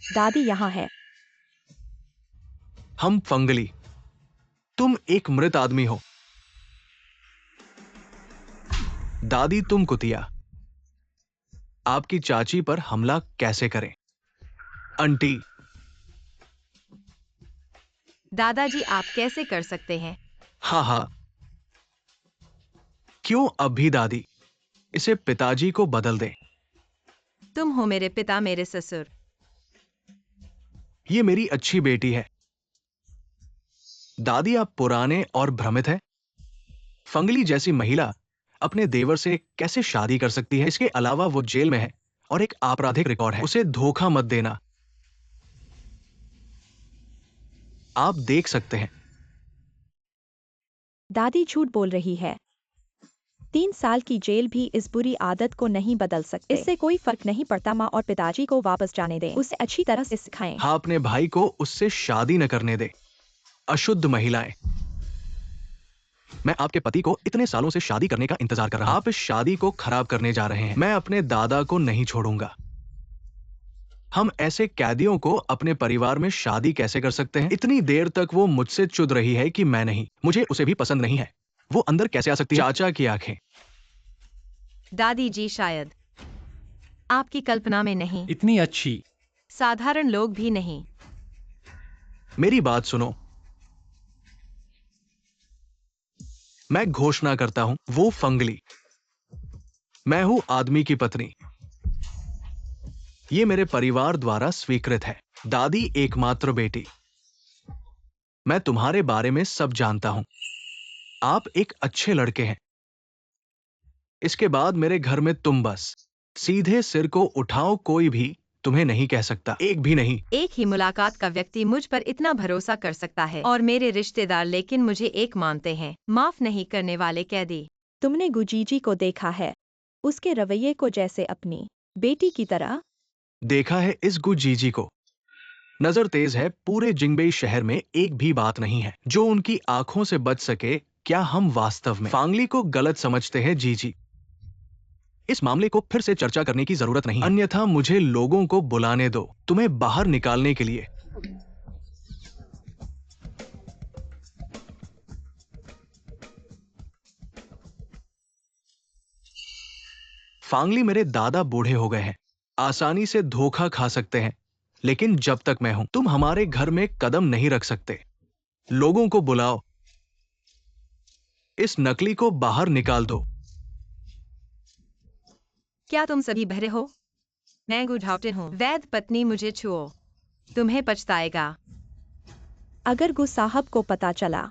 दादी यहाँ है। हम फंगली, तुम एक मृत आदमी हो। दादी, तुम कुतिया, आपकी चाची पर हमला कैसे करें? आंटी, दादाजी, आप कैसे कर सकते हैं? हाँ हाँ। क्यों अब भी दादी? इसे पिताजी को बदल दें। तुम हो मेरे पिता, मेरे ससुर। ये मेरी अच्छी बेटी है। दादी, आप पुराने और भ्रमित हैं। फंगली जैसी महिला अपने देवर से कैसे शादी कर सकती है? इसके अलावा वो जेल में है और एक आपराधिक रिकॉर्ड है। उसे धोखा मत देना। आप देख सकते हैं। दादी झूठ बोल रही है। 3 साल की जेल भी इस बुरी आदत को नहीं बदल सकते। इससे कोई फर्क नहीं पड़ता। माँ और पिताजी को वापस जाने दें। उसे अच्छी तरह से सिखाएं। हाँ, अपने भाई को उससे शादी न करने दे। अशुद्ध महिलाएं। मैं आपके पति को इतने सालों से शादी करने का इंतजार कर रहा हूं। आप इस शादी को खराब करने जा रहे हैं। मैं अपने दादा को नहीं छोड़ूंगा। हम ऐसे कैदियों को अपने परिवार में शादी कैसे कर सकते हैं? इतनी देर तक वो मुझसे चुद रही है कि मैं नहीं, मुझे उसे भी पसंद नहीं है। वो अंदर कैसे आ सकती है? चाचा की आंखें। दादी जी शायद आपकी कल्पना में नहीं, इतनी अच्छी। साधारण लोग भी नहीं। मेरी बात सुनो। मैं घोषणा करता हूं, वो फंगली। मैं हूं आदमी की पत्नी। ये मेरे परिवार द्वारा स्वीकृत है। दादी एकमात्र बेटी। मैं तुम्हारे बारे में सब जानता हूं। आप एक अच्छे लड़के हैं। इसके बाद मेरे घर में तुम बस सीधे सिर को उठाओ, कोई भी तुम्हें नहीं कह सकता, एक भी नहीं। एक ही मुलाकात का व्यक्ति मुझ पर इतना भरोसा कर सकता है और मेरे रिश्तेदार लेकिन मुझे एक मानते हैं, माफ नहीं करने वाले कैदी। तुमने गुजीजी को देखा है, उसके रवैये को, जैसे अपनी बेटी की तरह। देखा है इस गुजीजी को। नजर तेज है। पूरे जिंगबेई शहर में एक भी बात नहीं है जो उनकी आंखों से बच सके। क्या हम वास्तव में फांगली को गलत समझते हैं? जीजी, इस मामले को फिर से चर्चा करने की जरूरत नहीं है, अन्यथा मुझे लोगों को बुलाने दो तुम्हें बाहर निकालने के लिए। फांगली, मेरे दादा बूढ़े हो गए हैं, आसानी से धोखा खा सकते हैं, लेकिन जब तक मैं हूं तुम हमारे घर में कदम नहीं रख सकते। लोगों को बुलाओ, इस नकली को बाहर निकाल दो। क्या तुम सभी बहरे हो? मैं गुझावटे हूँ। वैद पत्नी, मुझे छुओ, तुम्हें पछताएगा। अगर गु साहब को पता चला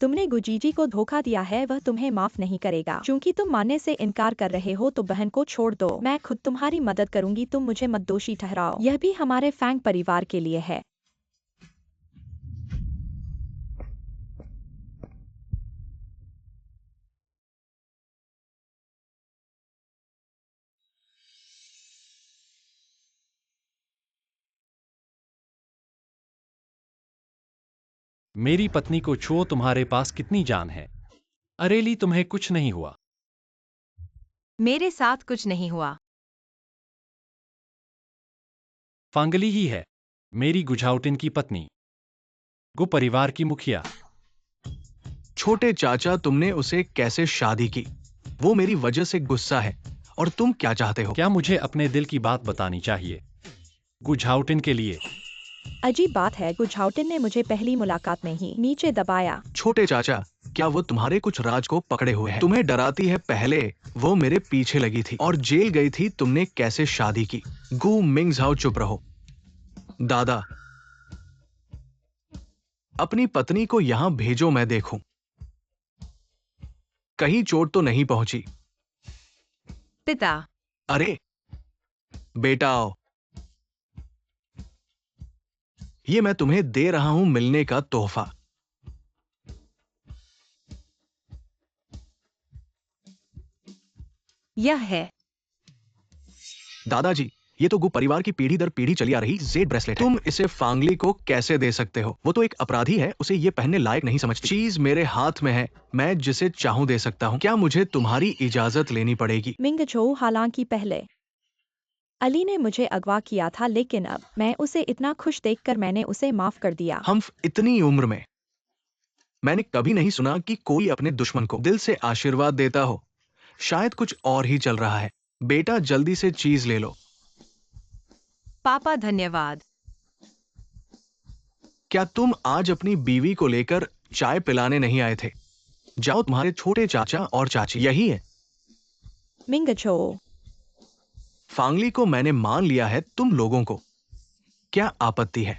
तुमने गुजीजी को धोखा दिया है, वह तुम्हें माफ नहीं करेगा। क्योंकि तुम मानने से इनकार कर रहे हो तो बहन को छोड़ दो, मैं खुद तुम्हारी मदद करूंगी। तुम मुझे मत दोषी ठहराओ, यह भी हमारे फैंग परिवार के लिए है। मेरी पत्नी को छुओ, तुम्हारे पास कितनी जान है? अरेली, तुम्हें कुछ नहीं हुआ। मेरे साथ कुछ नहीं हुआ। फांगली ही है मेरी गुझाउटिन की पत्नी, गु परिवार की मुखिया। छोटे चाचा, तुमने उसे कैसे शादी की? वो मेरी वजह से गुस्सा है। और तुम क्या चाहते हो? क्या मुझे अपने दिल की बात बतानी चाहिए? गुझाउटिन के लिए अजीब बात है, गुझाउटिन ने मुझे पहली मुलाकात में ही नीचे दबाया। छोटे चाचा, क्या वो तुम्हारे कुछ राज को पकड़े हुए हैं? तुम्हें डराती है? पहले वो मेरे पीछे लगी थी और जेल गई थी। तुमने कैसे शादी की? गु मिंगझाओ, चुप रहो। दादा, अपनी पत्नी को यहां भेजो, मैं देखूं कहीं चोट तो नहीं पहुंची। पिता, अरे बेटा, आओ। ये मैं तुम्हें दे रहा हूं मिलने का तोहफा। यह है। दादाजी, ये तो गु परिवार की पीढ़ी दर पीढ़ी चली आ रही जेड ब्रेसलेट है। तुम इसे फांगली को कैसे दे सकते हो? वो तो एक अपराधी है, उसे ये पहनने लायक नहीं समझती। चीज मेरे हाथ में है, मैं जिसे चाहूं दे सकता हूं। क्या मुझे तुम्हारी इजाजत लेनी पड़ेगी? मिंगझो, हालांकि पहले अली ने मुझे अगवा किया था, लेकिन अब मैं उसे इतना खुश देखकर मैंने उसे माफ कर दिया। हम इतनी उम्र में मैंने कभी नहीं सुना कि कोई अपने दुश्मन को दिल से आशीर्वाद देता हो। शायद कुछ और ही चल रहा है। बेटा, जल्दी से चीज ले लो। पापा, धन्यवाद। क्या तुम आज अपनी बीवी को लेकर चाय पिलाने नहीं आए थे? जाओ, तुम्हारे छोटे चाचा और चाची यही है। मिंगझो, फांगली को मैंने मान लिया है, तुम लोगों को क्या आपत्ति है?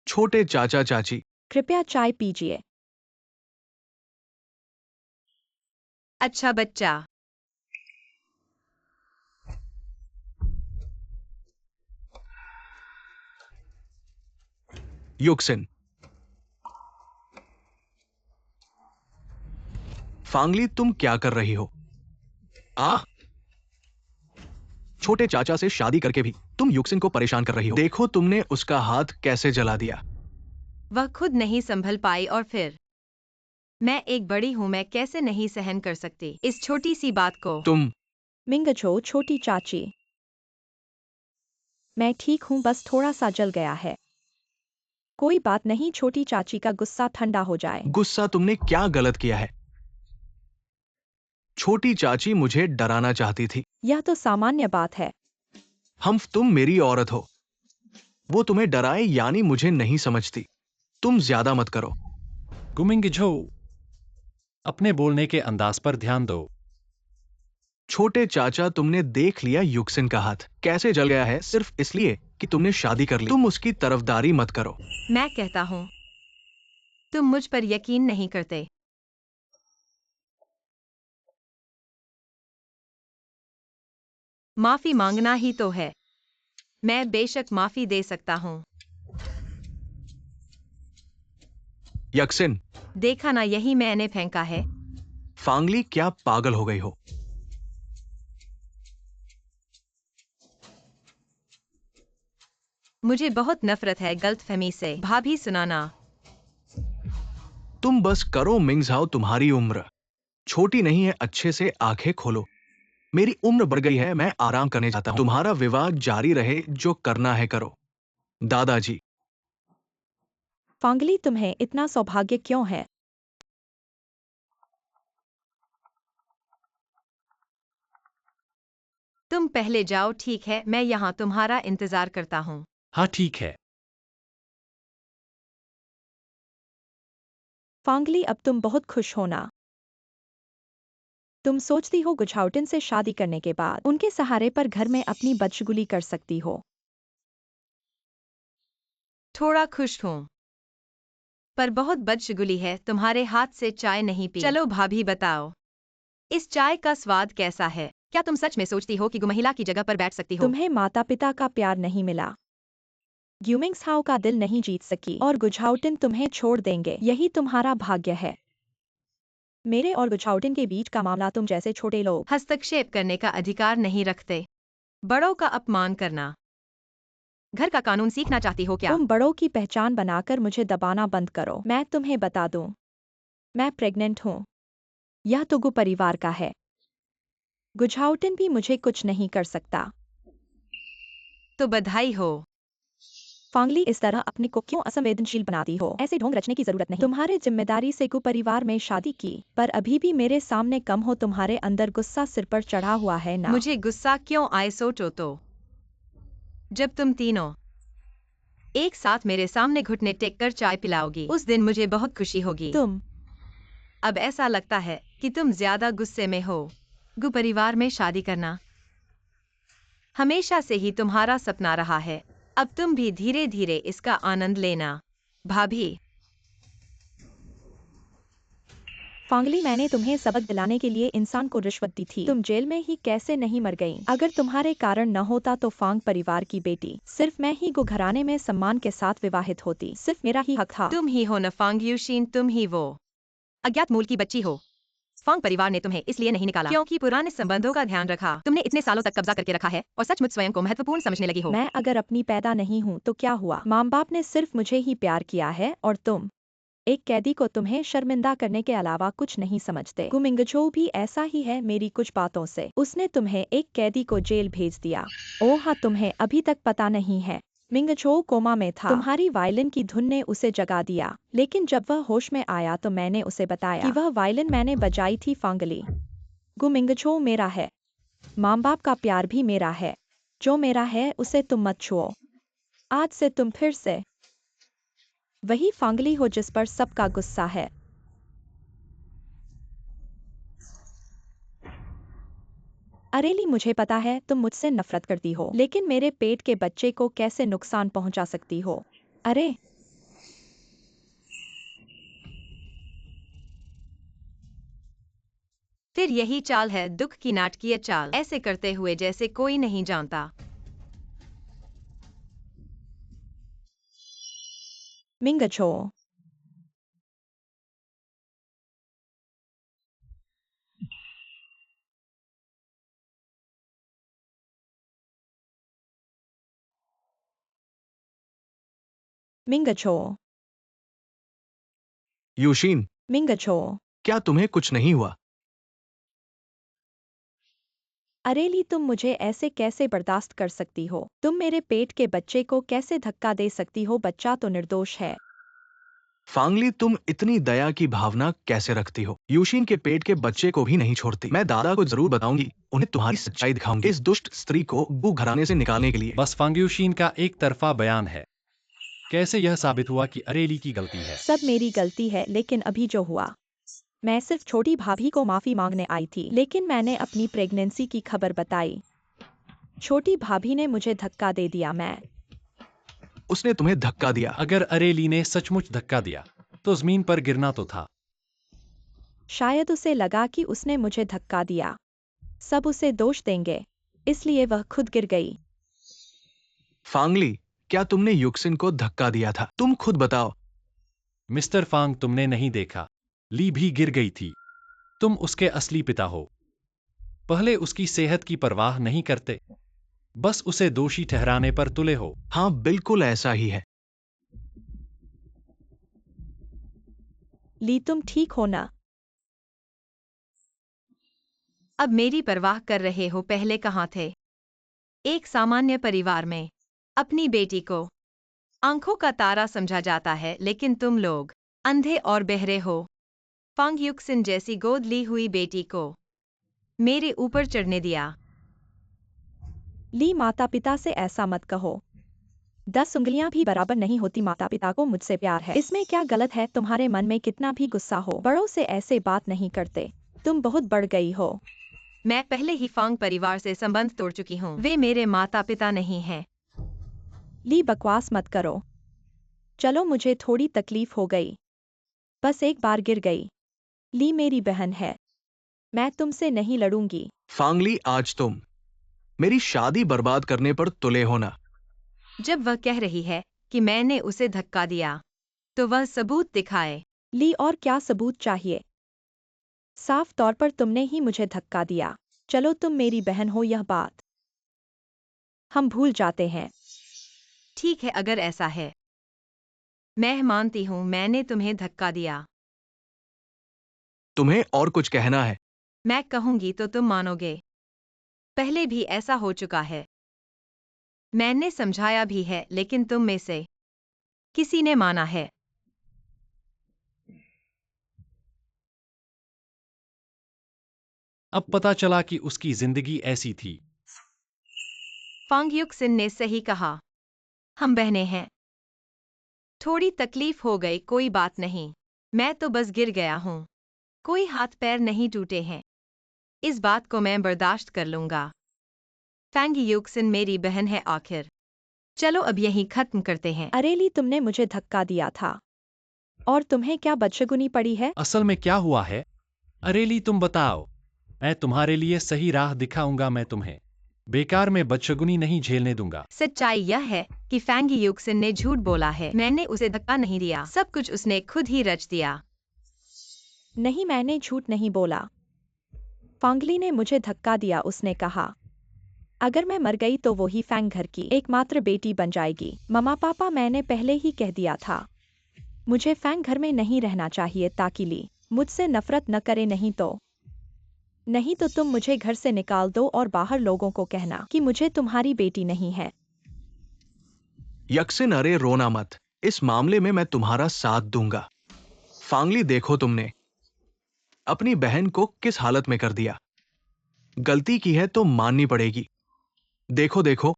छोटे चाचा चाची, कृपया चाय पीजिए। अच्छा बच्चा। युक्सिन। फांगली, तुम क्या कर रही हो? छोटे चाचा से शादी करके भी तुम युक्सिन को परेशान कर रही हो। देखो तुमने उसका हाथ कैसे जला दिया। वह खुद नहीं संभल पाई और फिर मैं एक बड़ी हूँ, मैं कैसे नहीं सहन कर सकती इस छोटी सी बात को। तुम मिंगजो छोटी चाची, मैं ठीक हूँ, बस थोड़ा सा जल गया है। कोई बात नहीं, छोटी चाची का गुस्सा ठंडा हो जाए। गुस्सा तुमने क्या गलत किया है? छोटी चाची मुझे डराना चाहती थी। यह तो सामान्य बात है। तुम मेरी औरत हो। वो तुम्हें डराए यानी मुझे नहीं समझती। तुम ज्यादा मत करो। गुमिंगझो, अपने बोलने के अंदाज पर ध्यान दो। छोटे चाचा, तुमने देख लिया युक्सिन का हाथ कैसे जल गया है सिर्फ इसलिए कि तुमने शादी कर ली। तुम उसकी तरफदारी मत करो। मैं कहता हूँ तुम मुझ पर यकीन नहीं करते। माफी मांगना ही तो है। मैं बेशक माफी दे सकता हूँ। यक्सिन, देखा ना, यही मैंने फेंका है। फांगली, क्या पागल हो गई हो? मुझे बहुत नफरत है गलतफहमी से। भाभी सुनाना। तुम बस करो मिंगझाओ, तुम्हारी उम्र छोटी नहीं है। अच्छे से आंखें खोलो। मेरी उम्र बढ़ गई है, मैं आराम करने जाता हूं। तुम्हारा विवाह जारी रहे, जो करना है करो। दादाजी, फांगली, तुम्हें इतना सौभाग्य क्यों है? तुम पहले जाओ, ठीक है? मैं यहाँ तुम्हारा इंतजार करता हूँ। हाँ ठीक है। फांगली, अब तुम बहुत खुश होना। तुम सोचती हो गुझाउटिन से शादी करने के बाद उनके सहारे पर घर में अपनी बदशगुली कर सकती हो। थोड़ा खुश हूँ, पर बहुत बदशगुली है। तुम्हारे हाथ से चाय नहीं पी। चलो भाभी बताओ, इस चाय का स्वाद कैसा है? क्या तुम सच में सोचती हो कि गुमहिला की जगह पर बैठ सकती हो? तुम्हें माता पिता का प्यार नहीं मिला, ग्यूमिंग्सहाउ का दिल नहीं जीत सकी और गुझाउटिन तुम्हें छोड़ देंगे। यही तुम्हारा भाग्य है। मेरे और गुझाउटिन के बीच का मामला तुम जैसे छोटे लोग हस्तक्षेप करने का अधिकार नहीं रखते। बड़ों का अपमान करना। घर का कानून सीखना चाहती हो क्या? तुम बड़ों की पहचान बनाकर मुझे दबाना बंद करो। मैं तुम्हें बता दूं, मैं प्रेग्नेंट हूँ। यह तुगु परिवार का है। गुझाउटिन भी मुझे कुछ नहीं कर सकता। तो बधाई हो। फांगली, इस तरह अपने को क्यों असंवेदनशील बनाती हो? ऐसे ढोंग रचने की जरूरत नहीं। तुम्हारे जिम्मेदारी से कुपरिवार में शादी की, पर अभी भी मेरे सामने कम हो। तुम्हारे अंदर गुस्सा सिर पर चढ़ा हुआ है ना? मुझे गुस्सा क्यों आए सोचो तो। जब तुम तीनों एक साथ मेरे सामने घुटने टेक कर चाय पिलाओगी, उस दिन मुझे बहुत खुशी होगी। तुम अब ऐसा लगता है कि तुम ज्यादा गुस्से में हो। गु परिवार में शादी करना हमेशा से ही तुम्हारा सपना रहा है। अब तुम भी धीरे धीरे इसका आनंद लेना। भाभी, फांगली, मैंने तुम्हें सबक दिलाने के लिए इंसान को रिश्वत दी थी। तुम जेल में ही कैसे नहीं मर गई? अगर तुम्हारे कारण न होता तो फांग परिवार की बेटी सिर्फ मैं ही गो घराने में सम्मान के साथ विवाहित होती। सिर्फ मेरा ही हक था। तुम ही हो न फांग यूशीन, तुम ही वो अज्ञात मूल की बच्ची हो। फांग परिवार ने तुम्हें इसलिए नहीं निकाला क्योंकि पुराने संबंधों का ध्यान रखा। तुमने इतने सालों तक कब्जा करके रखा है और सचमुच स्वयं को महत्वपूर्ण समझने लगी हो। मैं अगर अपनी पैदा नहीं हूँ तो क्या हुआ? माँ बाप ने सिर्फ मुझे ही प्यार किया है और तुम एक कैदी को तुम्हें शर्मिंदा करने के अलावा कुछ नहीं समझते। गुमिंगझो भी ऐसा ही है। मेरी कुछ बातों से उसने तुम्हें एक कैदी को जेल भेज दिया। ओह हाँ, तुम्हें अभी तक पता नहीं है, मिंगझो कोमा में था। तुम्हारी वायलिन की धुन ने उसे जगा दिया, लेकिन जब वह होश में आया तो मैंने उसे बताया कि वह वायलिन मैंने बजाई थी। फांगली, गुमिंगझो मेरा है। माँ बाप का प्यार भी मेरा है। जो मेरा है उसे तुम मत छुओ। आज से तुम फिर से वही फांगली हो जिस पर सबका गुस्सा है। अरेली, मुझे पता है तुम मुझसे नफरत करती हो, लेकिन मेरे पेट के बच्चे को कैसे नुकसान पहुंचा सकती हो? अरे, फिर यही चाल है, दुख की नाटकीय चाल, ऐसे करते हुए जैसे कोई नहीं जानता। मिंगझो, मिंगछो, यूशिन, मिंगछो। क्या तुम्हें कुछ नहीं हुआ? अरेली, तुम मुझे ऐसे कैसे बर्दाश्त कर सकती हो? तुम मेरे पेट के बच्चे को कैसे धक्का दे सकती हो? बच्चा तो निर्दोष है। फांगली, तुम इतनी दया की भावना कैसे रखती हो? यूशिन के पेट के बच्चे को भी नहीं छोड़ती। मैं दादा को जरूर बताऊंगी, उन्हें तुम्हारी सच्चाई दिखाऊंगी, इस दुष्ट स्त्री को गु घराने से निकालने के लिए। बस फांग्यूशीन का एक तरफा बयान है। कैसे यह साबित हुआ कि अरेली की गलती है? सब मेरी गलती है, लेकिन अभी जो हुआ, मैं सिर्फ छोटी भाभी को माफी मांगने आई थी, लेकिन मैंने अपनी प्रेगनेंसी की खबर बताई। छोटी भाभी ने मुझे धक्का दे दिया। मैं उसने तुम्हें धक्का दिया? अगर अरेली ने सचमुच धक्का दिया तो जमीन पर गिरना तो था। शायद उसे लगा कि उसने मुझे धक्का दिया, सब उसे दोष देंगे, इसलिए वह खुद गिर गई। फांगली, क्या तुमने युक्सिन को धक्का दिया था? तुम खुद बताओ। मिस्टर फांग, तुमने नहीं देखा, ली भी गिर गई थी। तुम उसके असली पिता हो। पहले उसकी सेहत की परवाह नहीं करते, बस उसे दोषी ठहराने पर तुले हो। हाँ, बिल्कुल ऐसा ही है। ली, तुम ठीक हो ना? अब मेरी परवाह कर रहे हो, पहले कहाँ थे? एक सामान्य परिवार में अपनी बेटी को आंखों का तारा समझा जाता है, लेकिन तुम लोग अंधे और बहरे हो। फांग युक्सिन जैसी गोद ली हुई बेटी को मेरे ऊपर चढ़ने दिया। ली, माता पिता से ऐसा मत कहो। 10 उंगलियां भी बराबर नहीं होती। माता पिता को मुझसे प्यार है, इसमें क्या गलत है? तुम्हारे मन में कितना भी गुस्सा हो, बड़ों से ऐसे बात नहीं करते। तुम बहुत बढ़ गई हो। मैं पहले ही फांग परिवार से संबंध तोड़ चुकी हूँ। वे मेरे माता पिता नहीं हैं। ली, बकवास मत करो। चलो, मुझे थोड़ी तकलीफ हो गई, बस एक बार गिर गई। ली मेरी बहन है, मैं तुमसे नहीं लड़ूंगी। फांगली, आज तुम मेरी शादी बर्बाद करने पर तुले हो ना? जब वह कह रही है कि मैंने उसे धक्का दिया, तो वह सबूत दिखाए। ली, और क्या सबूत चाहिए? साफ तौर पर तुमने ही मुझे धक्का दिया। चलो, तुम मेरी बहन हो, यह बात हम भूल जाते हैं। ठीक है, अगर ऐसा है, मैं मानती हूँ मैंने तुम्हें धक्का दिया। तुम्हें और कुछ कहना है? मैं कहूंगी तो तुम मानोगे। पहले भी ऐसा हो चुका है। मैंने समझाया भी है, लेकिन तुम में से किसी ने माना है। अब पता चला कि उसकी जिंदगी ऐसी थी। फांग युक्सिन ने सही कहा, हम बहनें हैं। थोड़ी तकलीफ हो गई, कोई बात नहीं। मैं तो बस गिर गया हूँ, कोई हाथ पैर नहीं टूटे हैं। इस बात को मैं बर्दाश्त कर लूंगा। फैंग युक्सिन मेरी बहन है आखिर। चलो अब यहीं खत्म करते हैं। अरेली, तुमने मुझे धक्का दिया था, और तुम्हें क्या बदशगुनी पड़ी है? असल में क्या हुआ है? अरेली, तुम बताओ, मैं तुम्हारे लिए सही राह दिखाऊंगा। मैं तुम्हें बेकार में बदशगुनी नहीं झेलने दूंगा। सच्चाई यह है कि फैंग युक्सिन ने झूठ बोला है। मैंने उसे धक्का नहीं दिया, सब कुछ उसने खुद ही रच दिया। नहीं, मैंने झूठ नहीं बोला। फांगली ने मुझे धक्का दिया। उसने कहा, अगर मैं मर गई तो वो ही फैंग घर की एकमात्र बेटी बन जाएगी। मम्मा पापा, मैंने पहले ही कह दिया था, मुझे फैंग घर में नहीं रहना चाहिए, ताकि ली मुझसे नफरत न करे। नहीं तो तुम मुझे घर से निकाल दो और बाहर लोगों को कहना कि मुझे तुम्हारी बेटी नहीं है। यक्सिन, अरे रोना मत, इस मामले में मैं तुम्हारा साथ दूंगा। फांगली, देखो तुमने अपनी बहन को किस हालत में कर दिया। गलती की है तो माननी पड़ेगी। देखो देखो,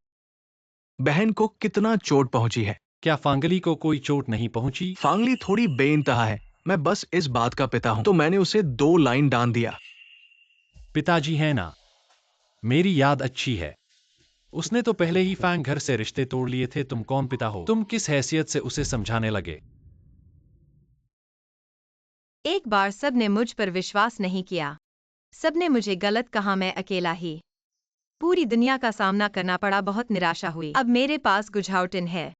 बहन को कितना चोट पहुंची है। क्या फांगली को कोई चोट नहीं पहुंची? फांगली थोड़ी बेइंतहा है। मैं बस इस बात का पिता हूं, तो मैंने उसे 2 लाइन डाल दिया। पिताजी है ना? मेरी याद अच्छी है। उसने तो पहले ही फैंग घर से रिश्ते तोड़ लिए थे। तुम कौन पिता हो? तुम किस हैसियत से उसे समझाने लगे? एक बार सबने मुझ पर विश्वास नहीं किया। सबने मुझे गलत कहा, मैं अकेला ही पूरी दुनिया का सामना करना पड़ा। बहुत निराशा हुई। अब मेरे पास गुझाउटिन है।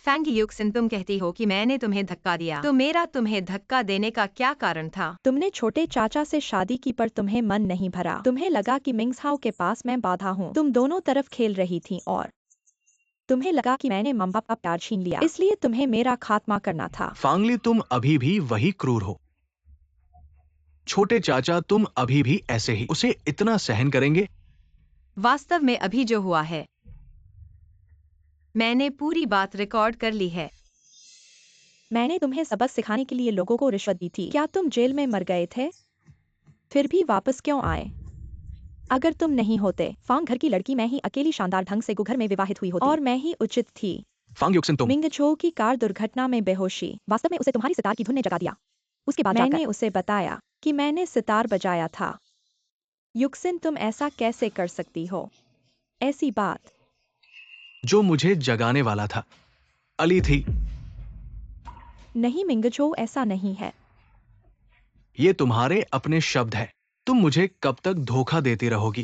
फैंग युक्सिन, तुम कहती हो कि मैंने तुम्हें धक्का दिया, तो मेरा तुम्हें धक्का देने का क्या कारण था? तुमने छोटे चाचा से शादी की, पर तुम्हें मन नहीं भरा। तुम्हें लगा कि मिंग्सहाउ के पास मैं बाधा हूँ। तुम दोनों तरफ खेल रही थी और तुम्हें लगा कि मैंने माँ बाप का प्यार छीन लिया, इसलिए तुम्हें मेरा खात्मा करना था। फांगली, तुम अभी भी वही क्रूर हो। छोटे चाचा तुम अभी भी ऐसे ही उसे इतना सहन करेंगे? वास्तव में अभी जो हुआ है, मैंने पूरी बात रिकॉर्ड कर ली है। मैंने तुम्हें सबक सिखाने के लिए लोगों को रिश्वत दी थी। क्या तुम जेल में मर गए थे? फिर भी वापस क्यों आए? अगर तुम नहीं होते, फांग घर की लड़की मैं ही अकेली शानदार ढंग से गुघर में विवाहित हुई होती और मैं ही उचित थी। फांग युक्सिन, तुम मिंग छो की कार दुर्घटना में बेहोशी, वास्तव में उसे तुम्हारी सितार की धुन ने जगा दिया। उसके बाद मैंने उसे बताया कि मैंने सितार बजाया था। युक्सिन, तुम ऐसा कैसे कर सकती हो? ऐसी बात। जो मुझे जगाने वाला था अली थी। नहीं मिंगछो, ऐसा नहीं है। ये तुम्हारे अपने शब्द है। तुम मुझे कब तक धोखा देती रहोगी?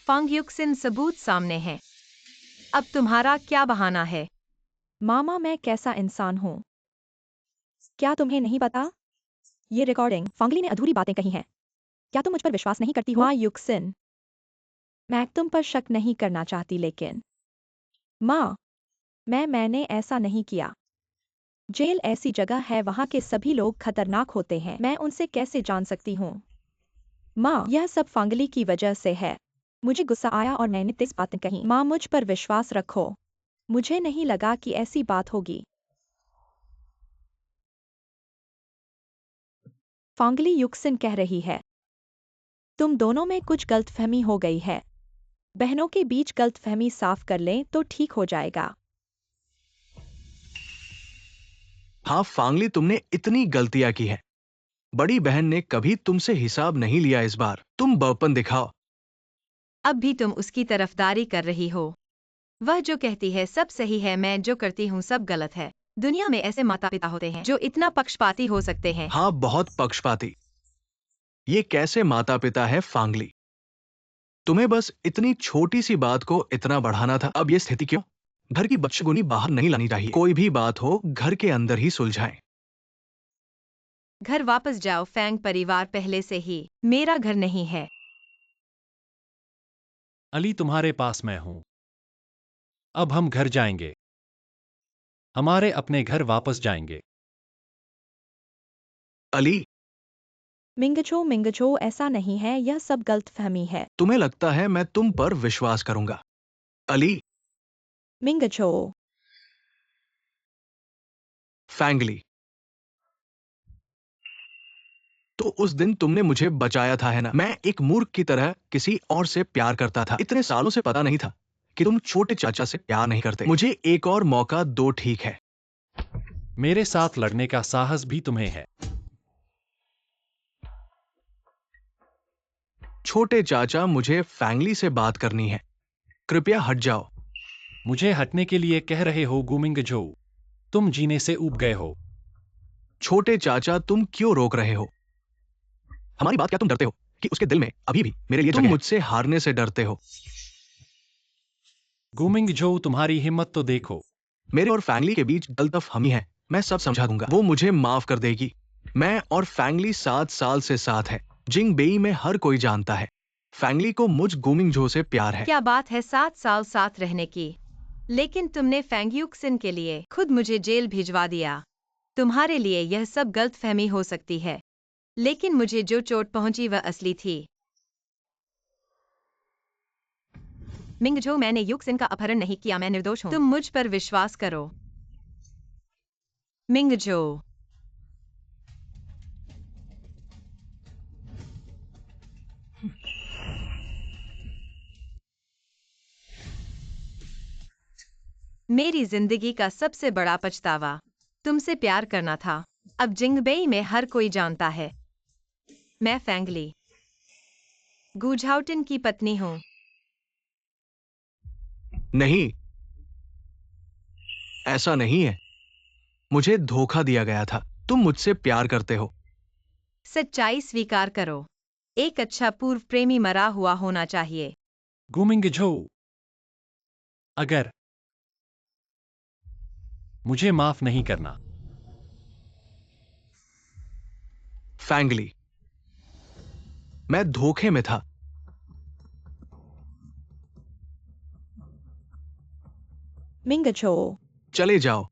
फांग युक्सिन, सबूत सामने है। अब तुम्हारा क्या बहाना है? मामा, मैं कैसा इंसान हूँ? क्या तुम्हें नहीं पता? ये रिकॉर्डिंग, फांगली ने अधूरी बातें कही हैं। क्या तुम मुझ पर विश्वास नहीं करती हो? माँ युक्सिन, मैं तुम पर शक नहीं करना चाहती, लेकिन माँ, मैंने ऐसा नहीं किया। जेल ऐसी जगह है, वहाँ के सभी लोग खतरनाक होते हैं। मैं उनसे कैसे जान सकती हूँ? माँ, यह सब फांगली की वजह से है। मुझे गुस्सा आया और मैंने तेज बातें कही। माँ, मुझ पर विश्वास रखो। मुझे नहीं लगा कि ऐसी बात होगी। फांगली युक्सिन कह रही है, तुम दोनों में कुछ गलतफहमी हो गई है। बहनों के बीच गलतफहमी साफ कर लें तो ठीक हो जाएगा। हाँ फांगली, तुमने इतनी गलतियां की है। बड़ी बहन ने कभी तुमसे हिसाब नहीं लिया। इस बार तुम बड़पन दिखाओ। अब भी तुम उसकी तरफदारी कर रही हो। वह जो कहती है सब सही है, मैं जो करती हूँ सब गलत है। दुनिया में ऐसे माता पिता होते हैं जो इतना पक्षपाती हो सकते हैं। हाँ, बहुत पक्षपाती। ये कैसे माता पिता है फांगली? तुम्हें बस इतनी छोटी सी बात को इतना बढ़ाना था। अब ये स्थिति क्यों? घर की बदशगुनी बाहर नहीं लानी चाहिए। कोई भी बात हो घर के अंदर ही सुलझाएं। घर वापस जाओ। फैंग परिवार पहले से ही मेरा घर नहीं है। अली, तुम्हारे पास मैं हूं। अब हम घर जाएंगे। हमारे अपने घर वापस जाएंगे। अली, मिंगछो, ऐसा नहीं है, यह सब गलतफहमी है। तुम्हें लगता है मैं तुम पर विश्वास करूंगा? अली, मिंगछो, फैंगली, तो उस दिन तुमने मुझे बचाया था, है ना? मैं एक मूर्ख की तरह किसी और से प्यार करता था। इतने सालों से पता नहीं था कि तुम छोटे चाचा से प्यार नहीं करते। मुझे एक और मौका दो, ठीक है? मेरे साथ लड़ने का साहस भी तुम्हें है। छोटे चाचा, मुझे फैंगली से बात करनी है। कृपया हट जाओ। मुझे हटने के लिए कह रहे हो गुमिंगझो? तुम जीने से ऊब गए हो। छोटे चाचा, तुम क्यों रोक रहे हो हमारी बात? क्या तुम डरते हो कि उसके दिल में अभी भी मेरे लिए जगह है? तुम मुझसे हारने से डरते हो। गुमिंगझो, तुम्हारी हिम्मत तो देखो। मेरे और फैंगली के बीच गलतफहमी है। मैं सब समझा दूंगा। वो मुझे माफ कर देगी। मैं और फैंगली 7 साल से साथ है। जिंग बेई में हर कोई जानता है फैंगली को मुझ गुमिंगझो से प्यार है। क्या बात है 7 साल साथ रहने की। लेकिन तुमने फैंग युक्सिन के लिए खुद मुझे जेल भिजवा दिया। तुम्हारे लिए यह सब गलतफहमी हो सकती है, लेकिन मुझे जो चोट पहुंची वह असली थी। मिंगझो, मैंने युक्सिन का अपहरण नहीं किया। मैं निर्दोष हूँ। तुम मुझ पर विश्वास करो। मिंगझो, मेरी जिंदगी का सबसे बड़ा पछतावा तुमसे प्यार करना था। अब जिंगबेई में हर कोई जानता है मैं फैंगली गुझाउटिन की पत्नी हूँ। नहीं, ऐसा नहीं है। मुझे धोखा दिया गया था। तुम मुझसे प्यार करते हो। सच्चाई स्वीकार करो। एक अच्छा पूर्व प्रेमी मरा हुआ होना चाहिए। गुमिंगझो, अगर मुझे माफ नहीं करना। फैंगली, मैं धोखे में था। मिंगछो। चले जाओ।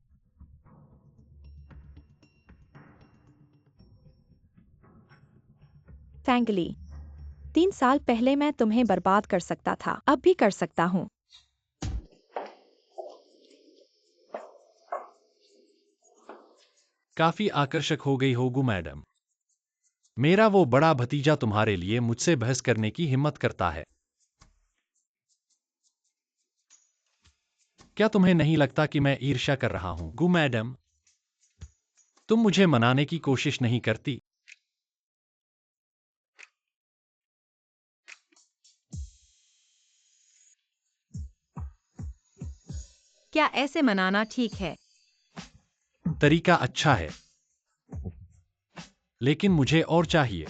फैंगली, 3 साल पहले मैं तुम्हें बर्बाद कर सकता था, अब भी कर सकता हूँ। काफी आकर्षक हो गई होगू मैडम। मेरा वो बड़ा भतीजा तुम्हारे लिए मुझसे बहस करने की हिम्मत करता है। क्या तुम्हें नहीं लगता कि मैं ईर्ष्या कर रहा हूं? गु मैडम, तुम मुझे मनाने की कोशिश नहीं करती। क्या ऐसे मनाना ठीक है? तरीका अच्छा है, लेकिन मुझे और चाहिए।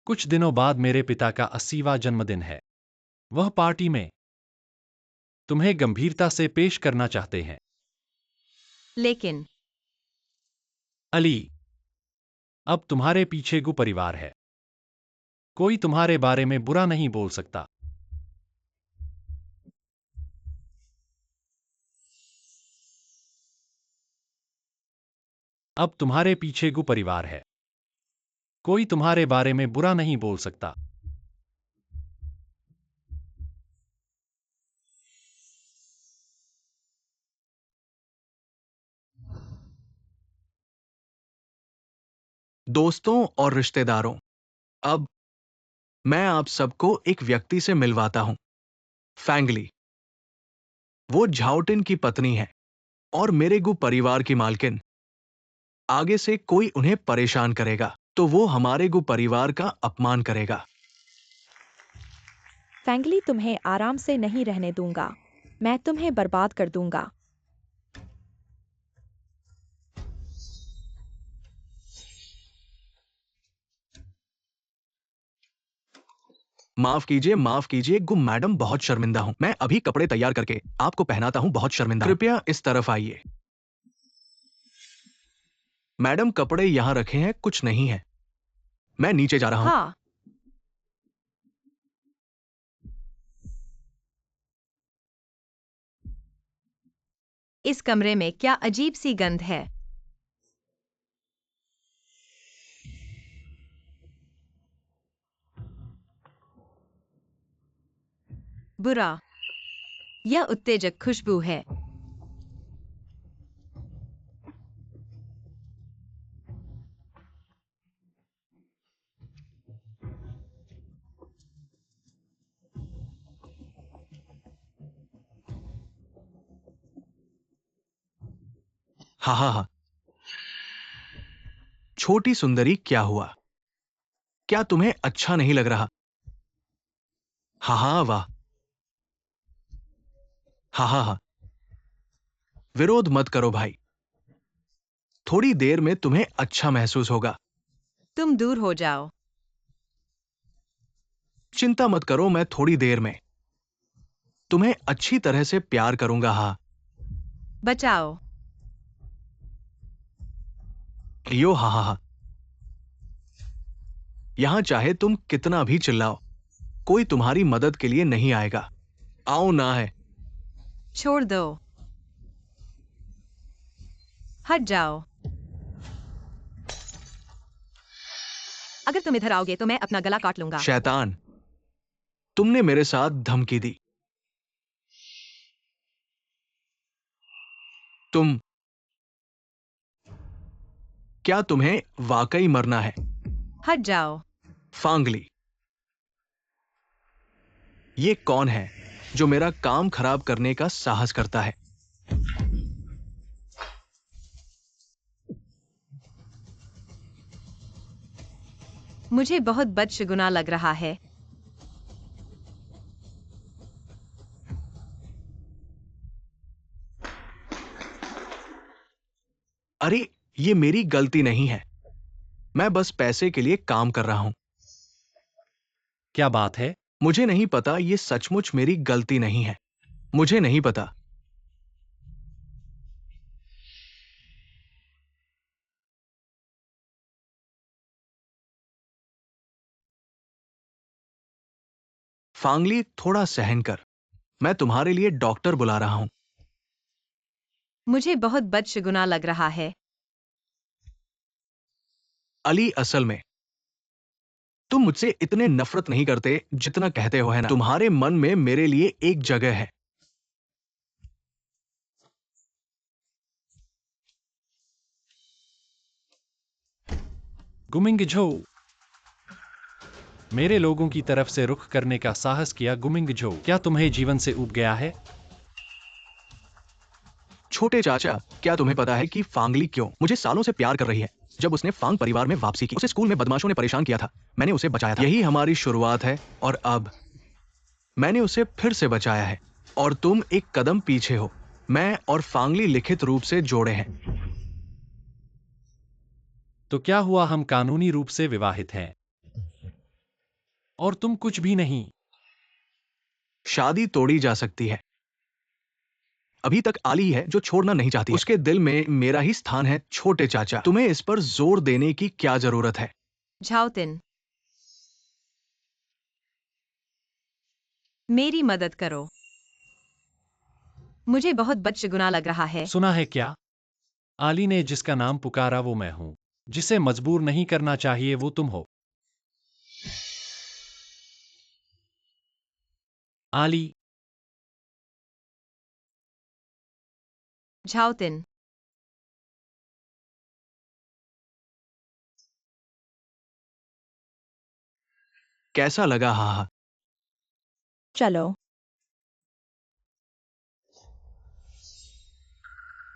कुछ दिनों बाद मेरे पिता का 80वां जन्मदिन है। वह पार्टी में तुम्हें गंभीरता से पेश करना चाहते हैं। लेकिन अली, अब तुम्हारे पीछे गु परिवार है। कोई तुम्हारे बारे में बुरा नहीं बोल सकता। अब तुम्हारे पीछे गु परिवार है। कोई तुम्हारे बारे में बुरा नहीं बोल सकता। दोस्तों और रिश्तेदारों, अब मैं आप सबको एक व्यक्ति से मिलवाता हूं। फैंगली, वो झाओटिन की पत्नी है और मेरे गु परिवार की मालकिन। आगे से कोई उन्हें परेशान करेगा तो वो हमारे गु परिवार का अपमान करेगा। फैंगली, तुम्हें आराम से नहीं रहने दूंगा। मैं तुम्हें बर्बाद कर दूंगा। माफ कीजिए गु मैडम, बहुत शर्मिंदा हूं। मैं अभी कपड़े तैयार करके आपको पहनाता हूं, बहुत शर्मिंदा हूं। कृपया इस तरफ आइए। मैडम, कपड़े यहां रखे हैं, कुछ नहीं है। मैं नीचे जा रहा हूं। हाँ, इस कमरे में क्या अजीब सी गंध है। बुरा, यह उत्तेजक खुशबू है। हा हा हा। छोटी सुंदरी, क्या हुआ? क्या तुम्हें अच्छा नहीं लग रहा? हा हा, वाह। हा हा हा। विरोध मत करो भाई, थोड़ी देर में तुम्हें अच्छा महसूस होगा। तुम दूर हो जाओ। चिंता मत करो, मैं थोड़ी देर में तुम्हें अच्छी तरह से प्यार करूंगा। हा। बचाओ। यो, हा हा हा। यहां चाहे तुम कितना भी चिल्लाओ, कोई तुम्हारी मदद के लिए नहीं आएगा। आओ ना है। छोड़ दो। हट जाओ। अगर तुम इधर आओगे तो मैं अपना गला काट लूंगा। शैतान, तुमने मेरे साथ धमकी दी। तुम, क्या तुम्हें वाकई मरना है? हट जाओ। फांगली, ये कौन है जो मेरा काम खराब करने का साहस करता है? मुझे बहुत बदशगुना लग रहा है। अरे, ये मेरी गलती नहीं है। मैं बस पैसे के लिए काम कर रहा हूं। क्या बात है? मुझे नहीं पता, ये सचमुच मेरी गलती नहीं है। मुझे नहीं पता। फांगली, थोड़ा सहन कर। मैं तुम्हारे लिए डॉक्टर बुला रहा हूं। मुझे बहुत बदशगुना लग रहा है। अली, असल में तुम मुझसे इतने नफरत नहीं करते जितना कहते हो, है ना? तुम्हारे मन में मेरे लिए एक जगह है। गुमिंग झो, मेरे लोगों की तरफ से रुख करने का साहस किया। गुमिंग झो, क्या तुम्हें जीवन से ऊब गया है? छोटे चाचा, क्या तुम्हें पता है कि फांगली क्यों मुझे सालों से प्यार कर रही है? जब उसने फांग परिवार में वापसी की, उसे स्कूल में बदमाशों ने परेशान किया था। मैंने उसे बचाया था। यही हमारी शुरुआत है और अब मैंने उसे फिर से बचाया है। और तुम एक कदम पीछे हो। मैं और फांगली लिखित रूप से जोड़े हैं। तो क्या हुआ, हम कानूनी रूप से विवाहित हैं और तुम कुछ भी नहीं। शादी तोड़ी जा सकती है। अभी तक आली है जो छोड़ना नहीं चाहती है। उसके दिल में मेरा ही स्थान है। छोटे चाचा, तुम्हें इस पर जोर देने की क्या जरूरत है? झाओतिन, मेरी मदद करो। मुझे बहुत बदशगुना लग रहा है। सुना है क्या? आली ने जिसका नाम पुकारा वो मैं हूं। जिसे मजबूर नहीं करना चाहिए वो तुम हो। आली, झाओतिन, कैसा लगा? हाँ हाँ। चलो।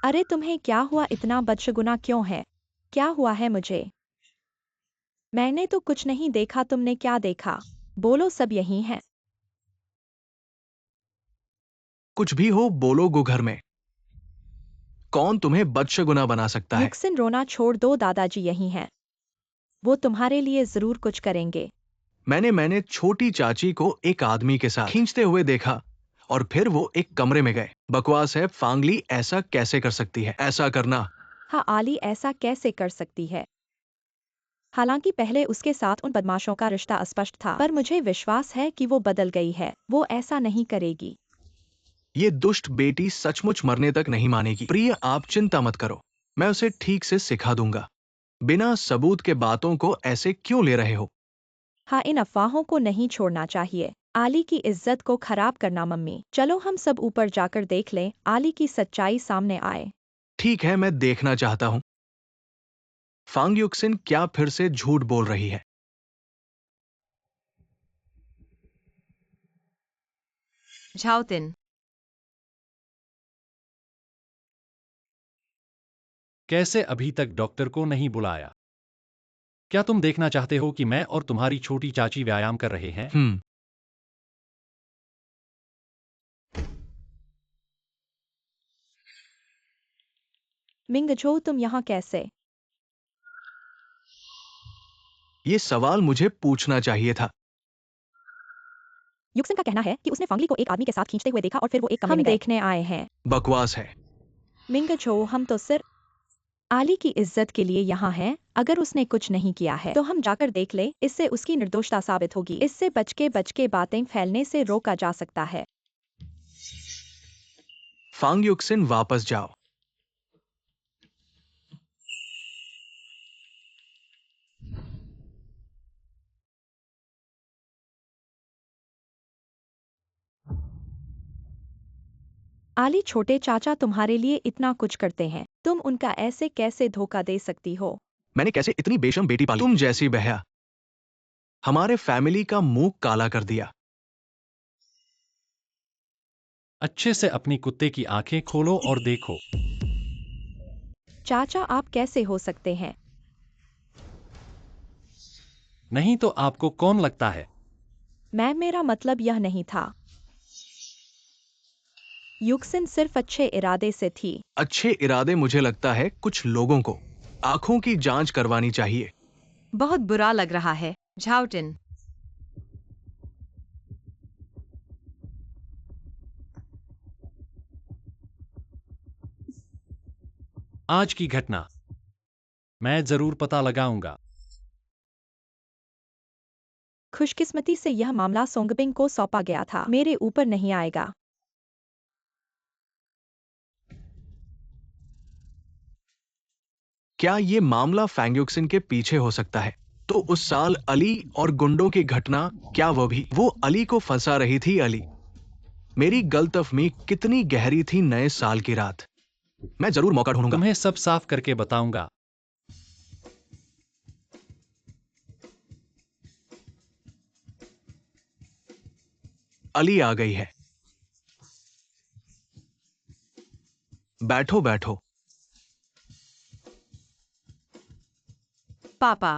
अरे तुम्हें क्या हुआ, इतना बदशगुना क्यों है? क्या हुआ है मुझे? मैंने तो कुछ नहीं देखा, तुमने क्या देखा? बोलो, सब यही है। कुछ भी हो, बोलो। गो घर में कौन तुम्हें बदशगुना बना सकता है? युक्सिन, रोना छोड़ दो, दादाजी यही हैं। वो तुम्हारे लिए जरूर कुछ करेंगे। मैंने छोटी चाची को एक आदमी के साथ खींचते हुए देखा और फिर वो एक कमरे में गए। बकवास है। फांगली ऐसा कैसे कर सकती है? ऐसा करना। हाँ, आली ऐसा कैसे कर सकती है? हालांकि पहले उसके साथ उन बदमाशों का रिश्ता अस्पष्ट था, पर मुझे विश्वास है कि वो बदल गई है। वो ऐसा नहीं करेगी। ये दुष्ट बेटी सचमुच मरने तक नहीं मानेगी। प्रिय, आप चिंता मत करो। मैं उसे ठीक से सिखा दूंगा। बिना सबूत के बातों को ऐसे क्यों ले रहे हो? हाँ, इन अफवाहों को नहीं छोड़ना चाहिए। आली की इज्जत को खराब करना। मम्मी, चलो हम सब ऊपर जाकर देख लें, आली की सच्चाई सामने आए। ठीक है, मैं देखना चाहता हूं। फांग युक्सिन क्या फिर से झूठ बोल रही है? झाओतिन, कैसे अभी तक डॉक्टर को नहीं बुलाया? क्या तुम देखना चाहते हो कि मैं और तुम्हारी छोटी चाची व्यायाम कर रहे हैं? मिंगझो, तुम यहाँ कैसे? ये सवाल मुझे पूछना चाहिए था। युक्सिन का कहना है कि उसने फांगली को एक आदमी के साथ खींचते हुए देखा और फिर वो एक कमरे में गए। हम देखने आए हैं। बकवास है। मिंगझो, हम तो सिर्फ आली की इज्जत के लिए यहाँ हैं। अगर उसने कुछ नहीं किया है तो हम जाकर देख ले। इससे उसकी निर्दोषता साबित होगी। इससे बच के बातें फैलने से रोका जा सकता है। फांग युक्सिन, वापस जाओ। आली, छोटे चाचा तुम्हारे लिए इतना कुछ करते हैं, तुम उनका ऐसे कैसे धोखा दे सकती हो? मैंने कैसे इतनी बेशर्म बेटी पाली? तुम जैसी बहया हमारे फैमिली का मुंह काला कर दिया। अच्छे से अपनी कुत्ते की आंखें खोलो और देखो। चाचा, आप कैसे हो सकते हैं? नहीं तो आपको कौन लगता है? मेरा मतलब यह नहीं था। युक्सिन सिर्फ अच्छे इरादे से थी। अच्छे इरादे, मुझे लगता है कुछ लोगों को आंखों की जांच करवानी चाहिए। बहुत बुरा लग रहा है। झाओटिन, आज की घटना मैं जरूर पता लगाऊंगा। खुशकिस्मती से यह मामला सोंगबिंग को सौंपा गया था, मेरे ऊपर नहीं आएगा। क्या ये मामला फैंग्युक्सिन के पीछे हो सकता है? तो उस साल अली और गुंडों की घटना, क्या वो अली को फंसा रही थी? अली, मेरी गलतफहमी कितनी गहरी थी नए साल की रात। मैं जरूर मौका ढूंढूंगा। तुम्हें सब साफ करके बताऊंगा। अली आ गई है। बैठो बैठो। पापा,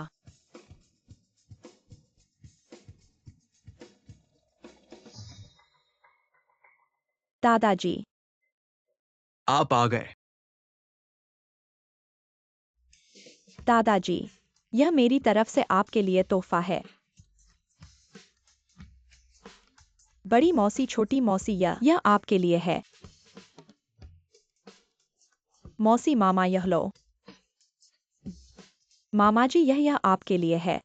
दादाजी, आप आ गए। दादाजी, यह मेरी तरफ से आपके लिए तोहफा है। बड़ी मौसी, छोटी मौसी, यह आपके लिए है। मौसी, मामा, यह लो। मामा जी, यह आपके लिए है।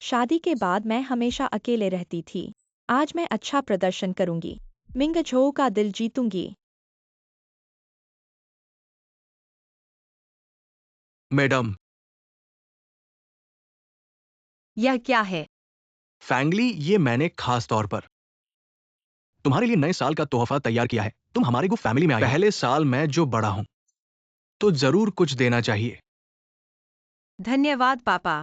शादी के बाद मैं हमेशा अकेले रहती थी। आज मैं अच्छा प्रदर्शन करूंगी। मिंग झो का दिल जीतूंगी। मैडम, यह क्या है? फैंगली, ये मैंने खास तौर पर तुम्हारे लिए नए साल का तोहफा तैयार किया है। तुम हमारे को फैमिली में आई हो। पहले साल मैं जो बड़ा हूं, तो जरूर कुछ देना चाहिए। धन्यवाद पापा।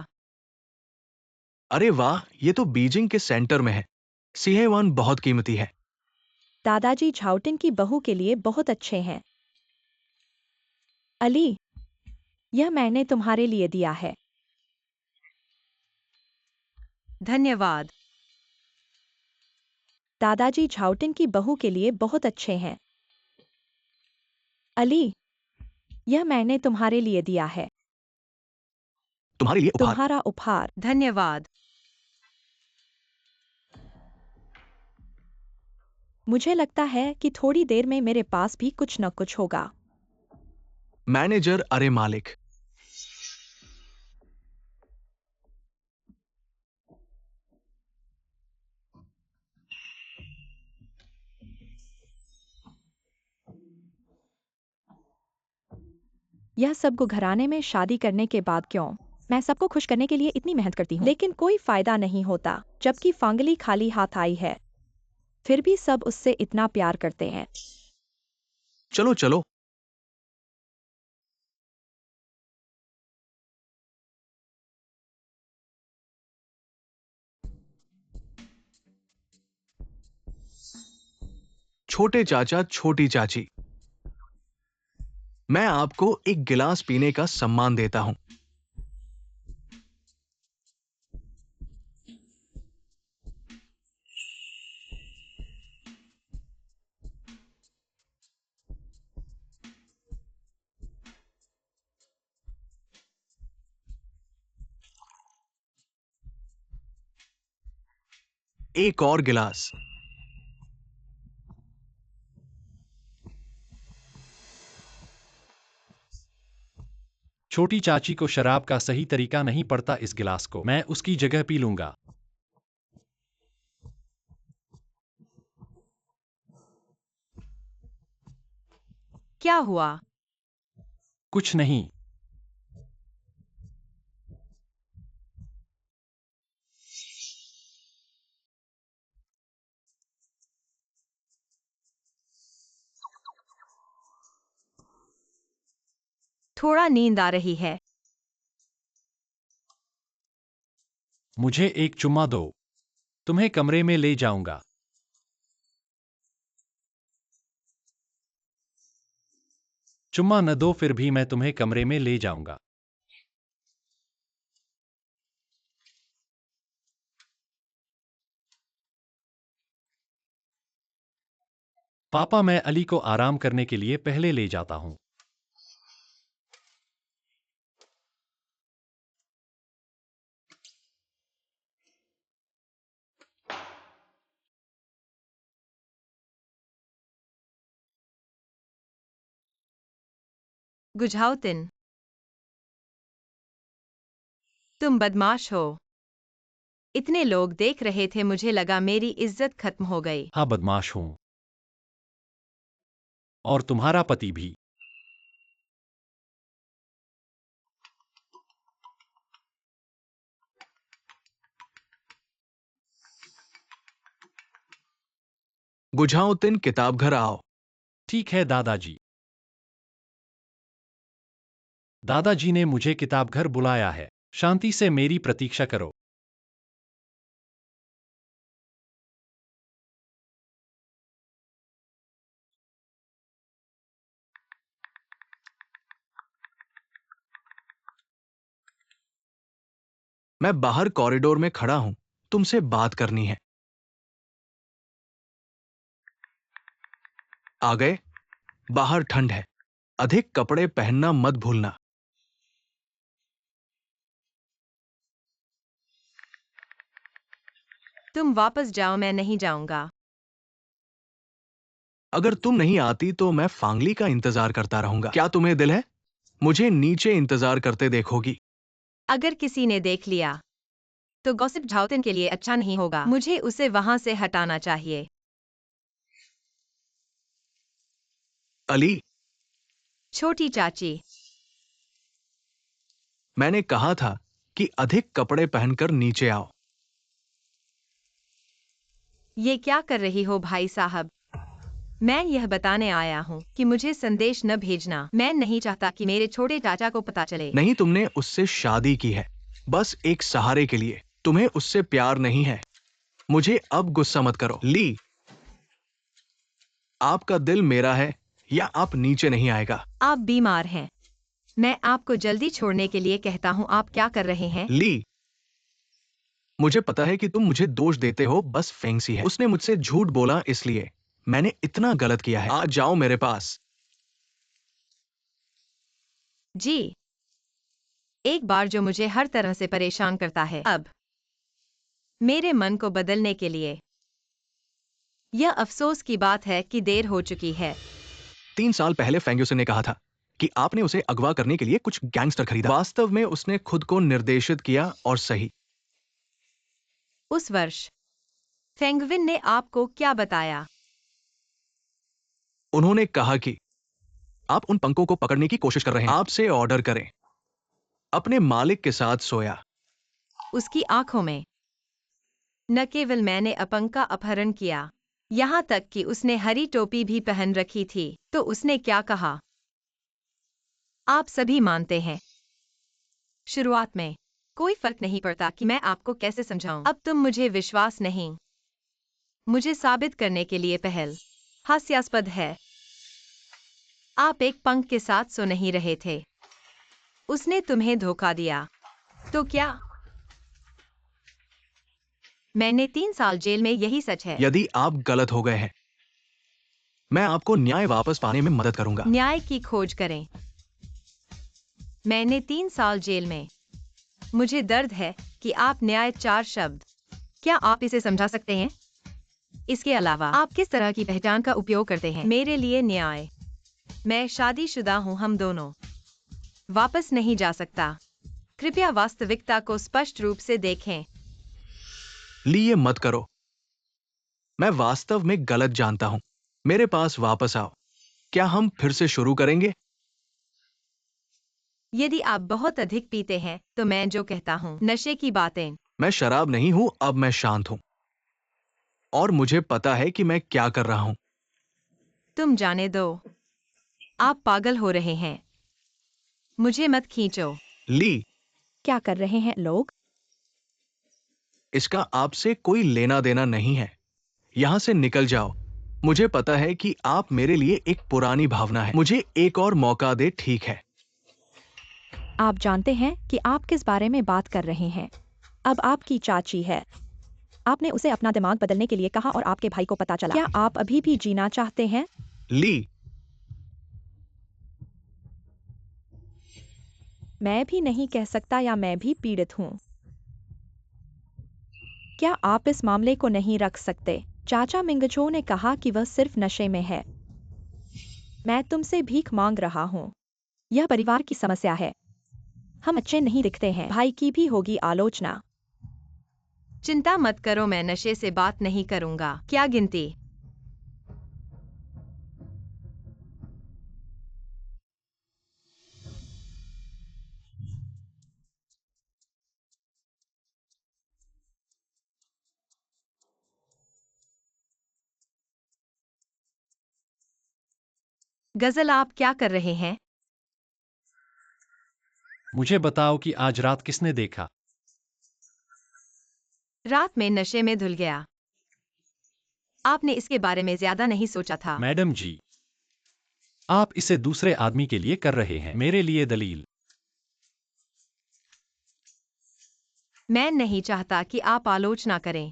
अरे वाह, ये तो बीजिंग के सेंटर में है। सिहेवान बहुत कीमती है। दादाजी झाउटिन की बहू के लिए बहुत अच्छे हैं। अली, यह मैंने तुम्हारे लिए दिया है। धन्यवाद। दादाजी झाउटिन की बहू के लिए बहुत अच्छे हैं। अली, यह मैंने तुम्हारे लिए दिया है। तुम्हारे लिए उपहार। तुम्हारा उपहार। धन्यवाद। मुझे लगता है कि थोड़ी देर में मेरे पास भी कुछ न कुछ होगा। मैनेजर, अरे मालिक। यह सबको घराने में शादी करने के बाद क्यों? मैं सबको खुश करने के लिए इतनी मेहनत करती हूँ, लेकिन कोई फायदा नहीं होता, जबकि फांगली खाली हाथ आई है। फिर भी सब उससे इतना प्यार करते हैं। चलो चलो। छोटे चाचा, छोटी चाची, मैं आपको एक गिलास पीने का सम्मान देता हूं। एक और गिलास। छोटी चाची को शराब का सही तरीका नहीं पड़ता। इस गिलास को मैं उसकी जगह पी लूंगा। क्या हुआ? कुछ नहीं। थोड़ा नींद आ रही है। मुझे एक चुम्मा दो। तुम्हें कमरे में ले जाऊंगा। चुम्मा न दो, फिर भी मैं तुम्हें कमरे में ले जाऊंगा। पापा, मैं अली को आराम करने के लिए पहले ले जाता हूं। गुझाउतिन, तुम बदमाश हो। इतने लोग देख रहे थे, मुझे लगा मेरी इज्जत खत्म हो गई। हाँ, बदमाश हूँ। और तुम्हारा पति भी। गुझाउद्दीन किताब घर आओ। ठीक है दादाजी। दादाजी ने मुझे किताब घर बुलाया है। शांति से मेरी प्रतीक्षा करो। मैं बाहर कॉरिडोर में खड़ा हूं, तुमसे बात करनी है। आ गए? बाहर ठंड है, अधिक कपड़े पहनना मत भूलना। तुम वापस जाओ, मैं नहीं जाऊंगा। अगर तुम नहीं आती तो मैं फांगली का इंतजार करता रहूंगा। क्या तुम्हें दिल है? मुझे नीचे इंतजार करते देखोगी। अगर किसी ने देख लिया तो गॉसिप झाउतिन के लिए अच्छा नहीं होगा। मुझे उसे वहां से हटाना चाहिए। अली, छोटी चाची, मैंने कहा था कि अधिक कपड़े पहनकर नीचे आओ। ये क्या कर रही हो भाई साहब? मैं यह बताने आया हूँ कि मुझे संदेश न भेजना। मैं नहीं चाहता कि मेरे छोटे चाचा को पता चले। नहीं, तुमने उससे शादी की है, बस एक सहारे के लिए। तुम्हें उससे प्यार नहीं है। मुझे अब गुस्सा मत करो। ली, आपका दिल मेरा है या आप नीचे नहीं आएगा। आप बीमार हैं। मैं आपको जल्दी छोड़ने के लिए कहता हूँ। आप क्या कर रहे हैं? ली, मुझे पता है कि तुम मुझे दोष देते हो, बस फेंगसी है। उसने मुझसे झूठ बोला, इसलिए मैंने इतना गलत किया है। आज जाओ मेरे पास। जी, एक बार जो मुझे हर तरह से परेशान करता है, अब मेरे मन को बदलने के लिए। यह अफसोस की बात है कि देर हो चुकी है। 3 साल पहले फेंग्यूसन ने कहा था कि आपने उसे अगवा करने के लिए कुछ गैंगस्टर खरीदा। वास्तव में उसने खुद को निर्देशित किया और सही। उस वर्ष फेंगविन ने आपको क्या बताया? उन्होंने कहा कि आप उन पंखों को पकड़ने की कोशिश कर रहे हैं, आपसे ऑर्डर करें। अपने मालिक के साथ सोया। उसकी आंखों में न केवल मैंने अपंग का अपहरण किया, यहां तक कि उसने हरी टोपी भी पहन रखी थी। तो उसने क्या कहा? आप सभी मानते हैं। शुरुआत में कोई फर्क नहीं पड़ता कि मैं आपको कैसे समझाऊं। अब तुम मुझे विश्वास नहीं। मुझे साबित करने के लिए पहल हास्यास्पद है। आप एक पंख के साथ सो नहीं रहे थे। उसने तुम्हें धोखा दिया। तो क्या? मैंने 3 साल जेल में, यही सच है। यदि आप गलत हो गए हैं, मैं आपको न्याय वापस पाने में मदद करूंगा। न्याय की खोज करें। मैंने 3 साल जेल में। मुझे दर्द है कि आप न्याय 4 शब्द। क्या आप इसे समझा सकते हैं? इसके अलावा आप किस तरह की पहचान का उपयोग करते हैं? मेरे लिए न्याय। मैं शादीशुदा हूं, हम दोनों वापस नहीं जा सकता। कृपया वास्तविकता को स्पष्ट रूप से देखें। लिए मत करो। मैं वास्तव में गलत जानता हूं। मेरे पास वापस आओ। क्या हम फिर से शुरू करेंगे? यदि आप बहुत अधिक पीते हैं तो मैं जो कहता हूँ नशे की बातें। मैं शराब नहीं हूं, अब मैं शांत हूं और मुझे पता है कि मैं क्या कर रहा हूं। तुम जाने दो। आप पागल हो रहे हैं। मुझे मत खींचो। ली, क्या कर रहे हैं लोग? इसका आपसे कोई लेना देना नहीं है। यहां से निकल जाओ। मुझे पता है कि आप मेरे लिए एक पुरानी भावना है। मुझे एक और मौका दे, ठीक है? आप जानते हैं कि आप किस बारे में बात कर रहे हैं। अब आपकी चाची है। आपने उसे अपना दिमाग बदलने के लिए कहा और आपके भाई को पता चला। क्या आप अभी भी जीना चाहते हैं? ली, मैं भी नहीं कह सकता या मैं भी पीड़ित हूँ। क्या आप इस मामले को नहीं रख सकते? चाचा मिंगचो ने कहा कि वह सिर्फ नशे में है। मैं तुमसे भीख मांग रहा हूँ। यह परिवार की समस्या है। हम अच्छे नहीं दिखते हैं। भाई की भी होगी आलोचना। चिंता मत करो, मैं नशे से बात नहीं करूंगा। क्या गिनती? गजल, आप क्या कर रहे हैं? मुझे बताओ कि आज रात किसने देखा। रात में नशे में धुल गया। आपने इसके बारे में ज्यादा नहीं सोचा था। मैडम जी, आप इसे दूसरे आदमी के लिए कर रहे हैं, मेरे लिए दलील। मैं नहीं चाहता कि आप आलोचना करें।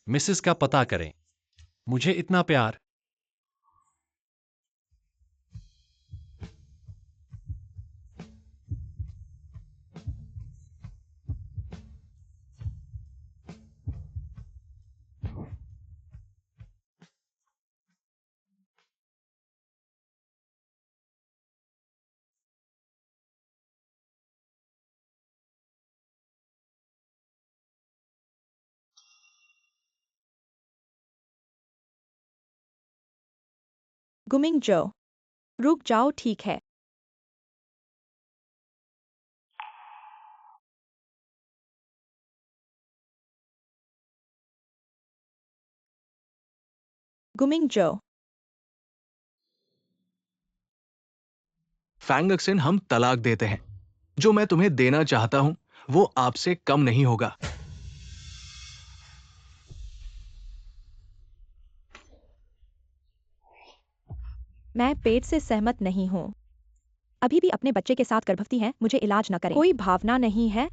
मिसेस का पता करें। मुझे इतना प्यार। गुमिंग जो, रुक जाओ, ठीक है। गुमिंग जो, फैंगक्सिन, हम तलाक देते हैं। जो मैं तुम्हें देना चाहता हूं वो आपसे कम नहीं होगा। मैं पेट से सहमत नहीं हूँ। अभी भी अपने बच्चे के साथ गर्भवती हैं, मुझे इलाज न करें। कोई भावना नहीं है।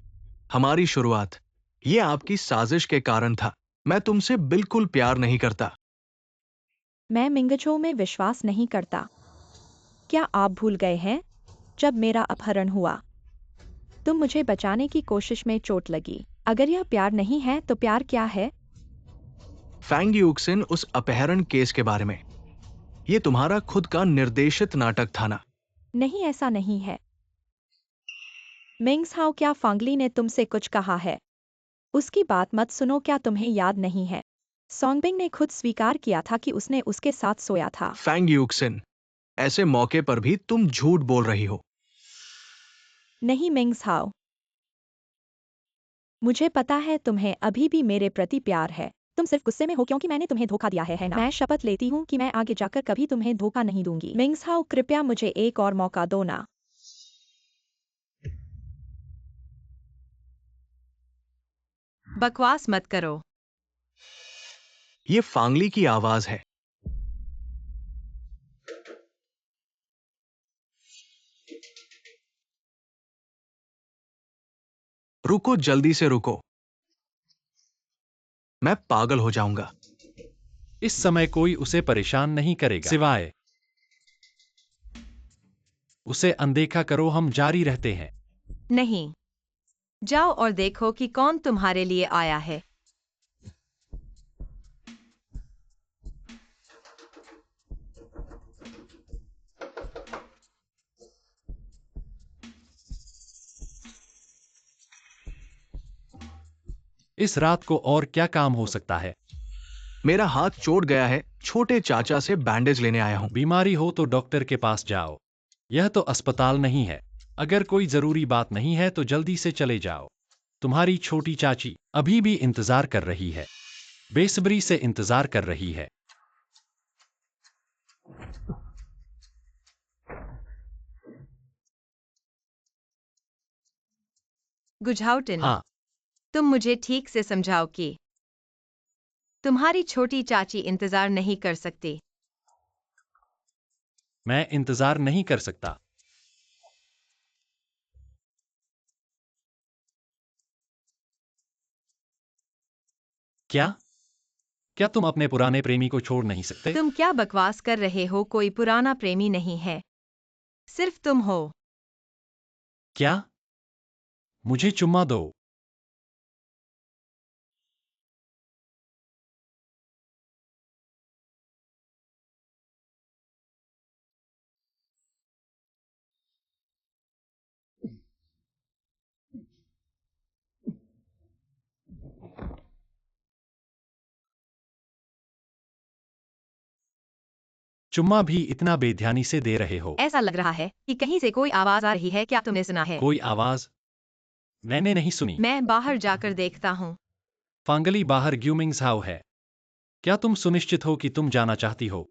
हमारी शुरुआत ये आपकी साजिश के कारण था। मैं तुमसे बिल्कुल प्यार नहीं करता। मैं मिंगछो में विश्वास नहीं करता। क्या आप भूल गए हैं जब मेरा अपहरण हुआ? तुम मुझे बचाने की कोशिश में चोट लगी। अगर यह प्यार नहीं है तो प्यार क्या है? फैंग यूक्सिन, उस अपहरण केस के बारे में। ये तुम्हारा खुद का निर्देशित नाटक था ना? नहीं, ऐसा नहीं है। मिंग्सहाओ, क्या फांगली ने तुमसे कुछ कहा है? उसकी बात मत सुनो, क्या तुम्हें याद नहीं है? सोंगबिंग ने खुद स्वीकार किया था कि उसने उसके साथ सोया था। फैंग यूक्सिन, ऐसे मौके पर भी तुम झूठ बोल रही हो। नहीं मिंग्सहाओ, मुझे पता है तुम्हें अभी भी मेरे प्रति प्यार है। तुम सिर्फ गुस्से में हो क्योंकि मैंने तुम्हें धोखा दिया है ना? मैं शपथ लेती हूँ कि मैं आगे जाकर कभी तुम्हें धोखा नहीं दूंगी। मिंग्सहाओ, कृपया मुझे एक और मौका दो ना। बकवास मत करो। ये फांगली की आवाज है। रुको, जल्दी से रुको। मैं पागल हो जाऊंगा। इस समय कोई उसे परेशान नहीं करेगा सिवाय उसे अनदेखा करो, हम जारी रहते हैं। नहीं, जाओ और देखो कि कौन तुम्हारे लिए आया है। इस रात को और क्या काम हो सकता है? मेरा हाथ चोट गया है, छोटे चाचा से बैंडेज लेने आया हूं। बीमारी हो तो डॉक्टर के पास जाओ। यह तो अस्पताल नहीं है। अगर कोई जरूरी बात नहीं है तो जल्दी से चले जाओ। तुम्हारी छोटी चाची अभी भी इंतजार कर रही है, बेसब्री से इंतजार कर रही है। गुझाउटिन, हाँ, तुम मुझे ठीक से समझाओ कि तुम्हारी छोटी चाची इंतजार नहीं कर सकती। मैं इंतजार नहीं कर सकता। क्या? क्या तुम अपने पुराने प्रेमी को छोड़ नहीं सकते? तुम क्या बकवास कर रहे हो? कोई पुराना प्रेमी नहीं है, सिर्फ तुम हो। क्या? मुझे चुम्मा दो। चुम्मा भी इतना बेध्यानी से दे रहे हो। ऐसा लग रहा है कि कहीं से कोई आवाज आ रही है, क्या तुमने सुना है? कोई आवाज? मैंने नहीं सुनी। मैं बाहर जाकर देखता हूँ। फांगली बाहर ग्यूमिंग्स हाउ है। क्या तुम सुनिश्चित हो कि तुम जाना चाहती हो?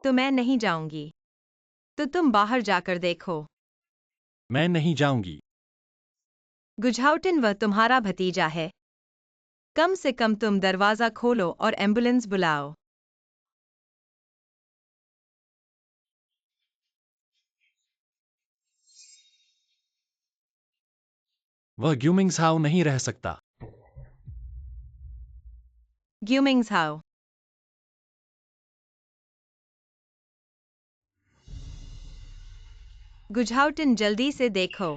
तो मैं नहीं जाऊंगी। तो तुम बाहर जाकर देखो। मैं नहीं जाऊंगी। गुझाउटिन वह तुम्हारा भतीजा है। कम से कम तुम दरवाजा खोलो और एम्बुलेंस बुलाओ। वह ग्यूमिंग्स हाउ नहीं रह सकता। ग्यूमिंग्स हाउ। गुझाउटिन जल्दी से देखो।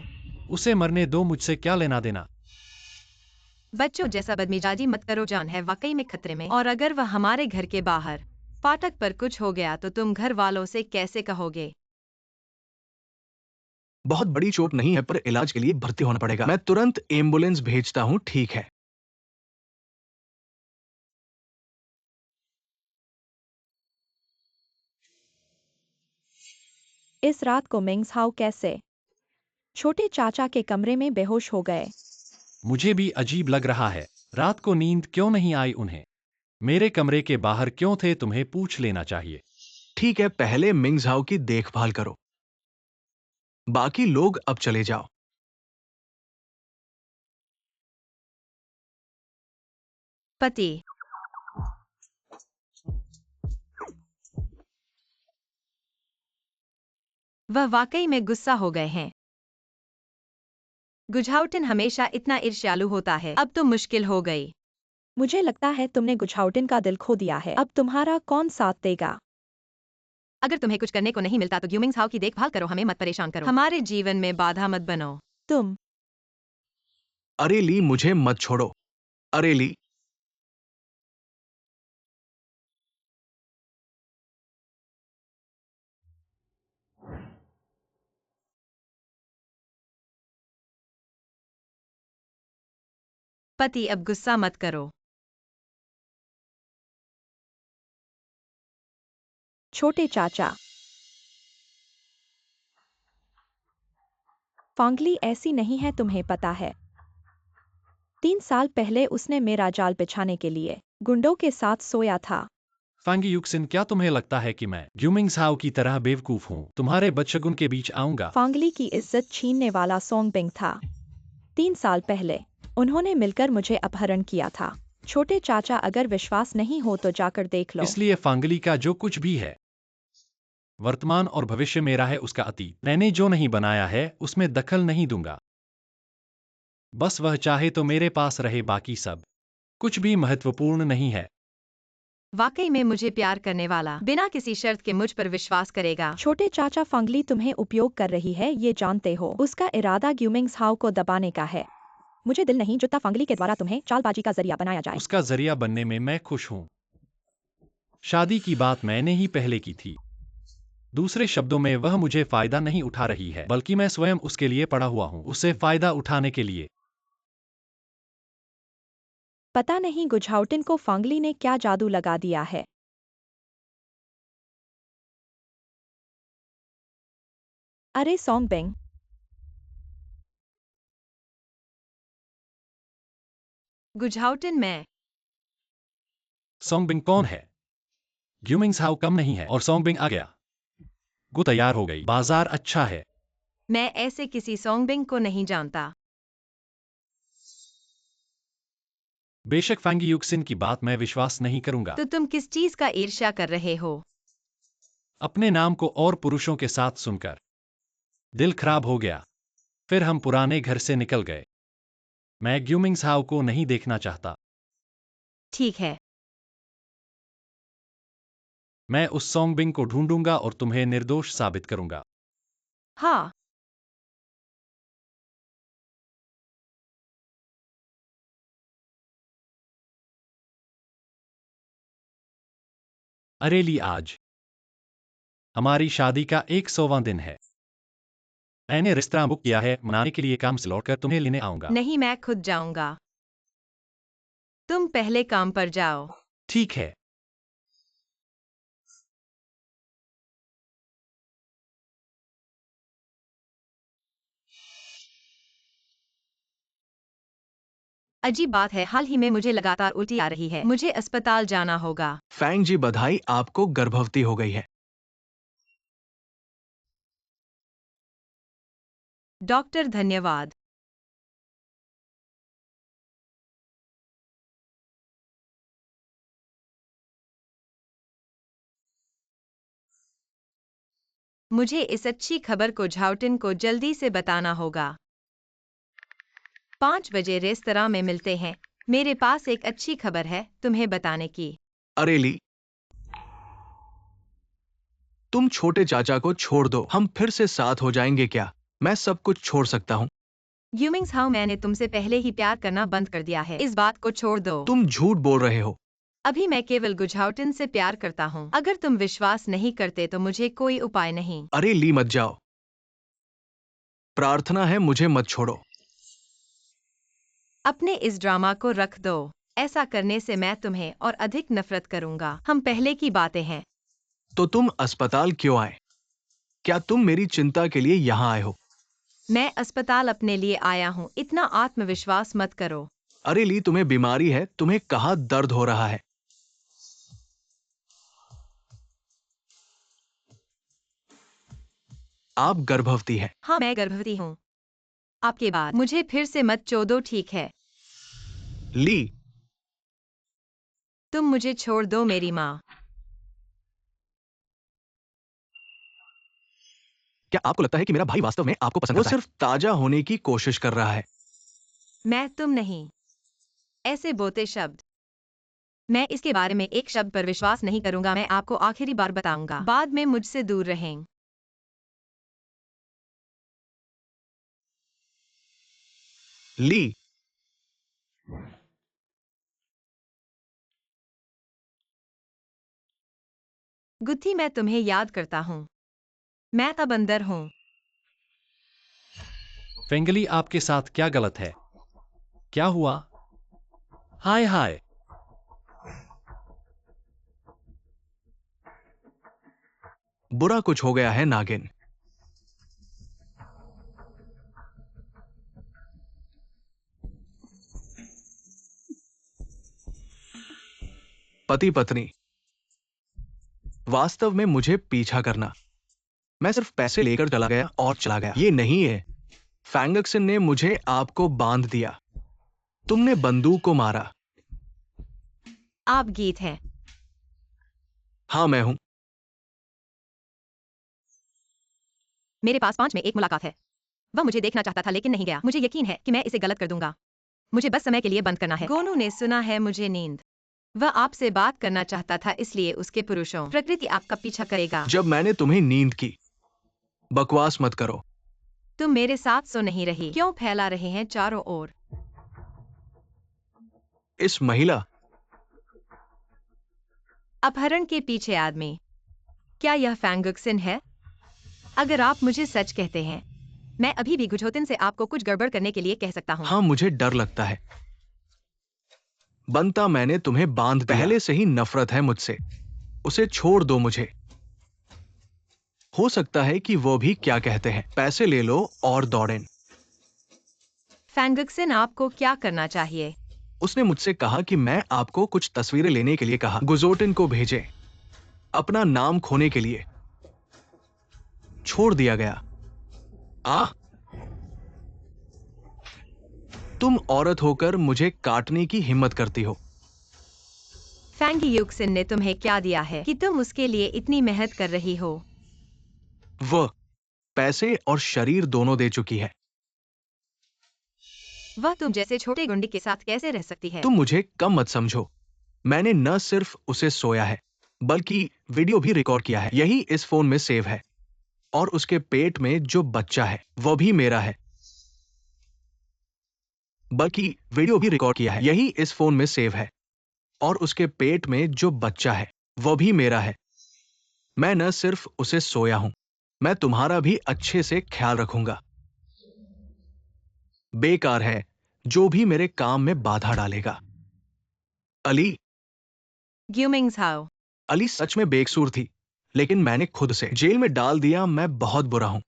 उसे मरने दो, मुझसे क्या लेना देना। बच्चों जैसा बदमिजाजी मत करो, जान है वाकई में खतरे में, और अगर वह हमारे घर के बाहर फाटक पर कुछ हो गया तो तुम घर वालों से कैसे कहोगे? बहुत बड़ी चोट नहीं है, पर इलाज के लिए भर्ती होना पड़ेगा। मैं तुरंत एम्बुलेंस भेजता हूँ, ठीक है? इस रात को मिंग्स हाउ कैसे छोटे चाचा के कमरे में बेहोश हो गए। मुझे भी अजीब लग रहा है। रात को नींद क्यों नहीं आई उन्हें? मेरे कमरे के बाहर क्यों थे, तुम्हें पूछ लेना चाहिए। ठीक है, पहले मिंगझाओ की देखभाल करो। बाकी लोग अब चले जाओ। पति। वह वाकई में गुस्सा हो गए हैं। गुझाउटिन हमेशा इतना ईर्ष्यालु होता है, अब तो मुश्किल हो गई। मुझे लगता है तुमने गुझाउटिन का दिल खो दिया है। अब तुम्हारा कौन साथ देगा? अगर तुम्हें कुछ करने को नहीं मिलता तो ग्यूमिंग्स हाउ की देखभाल करो, हमें मत परेशान करो, हमारे जीवन में बाधा मत बनो। तुम अरे ली, मुझे मत छोड़ो। अरे ली। पति, अब गुस्सा मत करो। छोटे चाचा। फांगली ऐसी नहीं है, तुम्हें पता है। 3 साल पहले उसने मेरा जाल बिछाने के लिए गुंडों के साथ सोया था। फांगी युक्सिन, क्या तुम्हें लगता है कि मैं ग्यूमिंग्स हाउ की तरह बेवकूफ हूँ? तुम्हारे बदशगुन के बीच आऊंगा। फांगली की इज्जत छीनने वाला सोंगबिंग था। 3 साल पहले उन्होंने मिलकर मुझे अपहरण किया था। छोटे चाचा, अगर विश्वास नहीं हो तो जाकर देख लो। इसलिए फांगली का जो कुछ भी है, वर्तमान और भविष्य मेरा है, उसका अतीत मैंने जो नहीं बनाया है उसमें दखल नहीं दूंगा। बस वह चाहे तो मेरे पास रहे, बाकी सब कुछ भी महत्वपूर्ण नहीं है। वाकई में मुझे प्यार करने वाला बिना किसी शर्त के मुझ पर विश्वास करेगा। छोटे चाचा, फांगली तुम्हें उपयोग कर रही है, ये जानते हो। उसका इरादा ग्यूमिंग्स हाउ को दबाने का है। मुझे दिल नहीं जुटता फांगली के द्वारा तुम्हें चालबाजी का जरिया बनाया जाए। उसका जरिया बनने में मैं खुश हूं। शादी की बात मैंने ही पहले की थी। दूसरे शब्दों में, वह मुझे फायदा नहीं उठा रही है, बल्कि मैं स्वयं उसके लिए पड़ा हुआ हूं, उससे फायदा उठाने के लिए। पता नहीं गुझाउटिन को फांगली ने क्या जादू लगा दिया है। अरे सोंगबिंग, गुझाउटिन, मैं सोंगबिंग कौन है? ग्यूमिंग्स हाउ कम नहीं है और सोंगबिंग आ गया। गु तैयार हो गई, बाजार अच्छा है। मैं ऐसे किसी सोंगबिंग को नहीं जानता। बेशक फैंगी युक्सिन की बात मैं विश्वास नहीं करूंगा। तो तुम किस चीज का ईर्ष्या कर रहे हो? अपने नाम को और पुरुषों के साथ सुनकर दिल खराब हो गया। फिर हम पुराने घर से निकल गए। मैं ग्यूमिंग्स हाउ को नहीं देखना चाहता। ठीक है। मैं उस सोंगबिंग को ढूंढूंगा और तुम्हें निर्दोष साबित करूंगा। हाँ। अरेली, आज हमारी शादी का 100वां दिन है। मैंने रेस्तरां बुक किया है, मनाने के लिए काम से लौटकर तुम्हें लेने आऊंगा। नहीं, मैं खुद जाऊंगा। तुम पहले काम पर जाओ। ठीक है। अजीब बात है, हाल ही में मुझे लगातार उल्टी आ रही है। मुझे अस्पताल जाना होगा। फैंग जी बधाई, आपको गर्भवती हो गई है। डॉक्टर धन्यवाद। मुझे इस अच्छी खबर को झाओटिन को जल्दी से बताना होगा। 5 बजे रेस्तरां में मिलते हैं। मेरे पास एक अच्छी खबर है तुम्हें बताने की। अरे ली, तुम छोटे चाचा को छोड़ दो, हम फिर से साथ हो जाएंगे क्या? मैं सब कुछ छोड़ सकता हूँ। यूमिंग्स हाउ, मैंने तुमसे पहले ही प्यार करना बंद कर दिया है। इस बात को छोड़ दो। तुम झूठ बोल रहे हो। अभी मैं केवल गुझाउटिन से प्यार करता हूँ। अगर तुम विश्वास नहीं करते तो मुझे कोई उपाय नहीं। अरे ली मत जाओ, प्रार्थना है मुझे मत छोड़ो। अपने इस ड्रामा को रख दो। ऐसा करने से मैं तुम्हें और अधिक नफरत करूंगा। हम पहले की बातें हैं। तो तुम अस्पताल क्यों आए? क्या तुम मेरी चिंता के लिए यहाँ आए हो? मैं अस्पताल अपने लिए आया हूँ। इतना आत्मविश्वास मत करो। अरे ली, तुम्हें बीमारी है, तुम्हें कहाँ दर्द हो रहा है? आप गर्भवती हैं। हाँ, मैं गर्भवती हूँ। आपके बाद मुझे फिर से मत चोदो, ठीक है? ली, तुम मुझे छोड़ दो मेरी माँ। क्या आपको लगता है कि मेरा भाई वास्तव में आपको पसंद करता है? वो सिर्फ ताजा होने की कोशिश कर रहा है। मैं तुम नहीं। ऐसे बोते शब्द। मैं इसके बारे में एक शब्द पर विश्वास नहीं करूंगा। मैं आपको आखिरी बार बताऊंगा। बाद में मुझसे दूर रहें। ली, गुत्थी, मैं तुम्हें याद करता हूँ। मैं तब अंदर हूँ। फेंगली, आपके साथ क्या गलत है? क्या हुआ? हाय हाय। बुरा कुछ हो गया है नागिन। पति पत्नी, वास्तव में मुझे पीछा करना। मैं सिर्फ पैसे लेकर चला गया और चला गया। ये नहीं है। फैंगक्सन ने मुझे आपको बांध दिया। तुमने बंदूक को मारा। आप गीत हैं। हाँ मैं हूं। मेरे पास 5 में 1 मुलाकात है। वह मुझे देखना चाहता था लेकिन नहीं गया। मुझे यकीन है कि मैं इसे गलत कर दूंगा। मुझे बस समय के लिए बंद करना है। गोनू ने सुना है मुझे नींद। वह आपसे बात करना चाहता था, इसलिए उसके पुरुषों प्रकृति आपका पीछा करेगा। जब मैंने तुम्हें नींद की। बकवास मत करो। तुम मेरे साथ सो नहीं रही। क्यों फैला रहे हैं चारों ओर? इस महिला। अपहरण के पीछे आदमी। क्या यह फैंगक्सन है? अगर आप मुझे सच कहते हैं, मैं अभी भी गुझोतिन से आपको कुछ गड़बड़ करने के लिए कह सकता हूँ। हाँ, मुझे डर लगता है। बनता मैंने तुम्हें बांध दिया। पहले से ही नफरत है मुझसे। उसे छोड़ दो मुझे। हो सकता है कि वो भी क्या कहते हैं, पैसे ले लो और दौड़ें। फैंगक्सन, आपको क्या करना चाहिए? उसने मुझसे कहा कि मैं आपको कुछ तस्वीरें लेने के लिए कहा। गुजोटिन को भेजें। अपना नाम खोने के लिए। छोड़ दिया गया। तुम औरत होकर मुझे काटने की हिम्मत करती हो। फैंगक्सन ने तुम्हें क्या दिया है कि तुम उसके लिए इतनी मेहनत कर रही हो? वह पैसे और शरीर दोनों दे चुकी है। वह तुम जैसे छोटे गुंडे के साथ कैसे रह सकती है? तुम मुझे कम मत समझो। मैंने न सिर्फ उसे सोया है, बल्कि वीडियो भी रिकॉर्ड किया है। यही इस फोन में सेव है। और उसके पेट में जो बच्चा है वह भी मेरा है। बल्कि वीडियो भी रिकॉर्ड किया है। यही इस फोन में सेव है। और उसके पेट में जो बच्चा है वह भी मेरा है। मैं न सिर्फ उसे सोया हूं, मैं तुम्हारा भी अच्छे से ख्याल रखूंगा। बेकार है जो भी मेरे काम में बाधा डालेगा। अली। ग्यूमिंग्स हाउ। अली सच में बेकसूर थी, लेकिन मैंने खुद से जेल में डाल दिया। मैं बहुत बुरा हूं।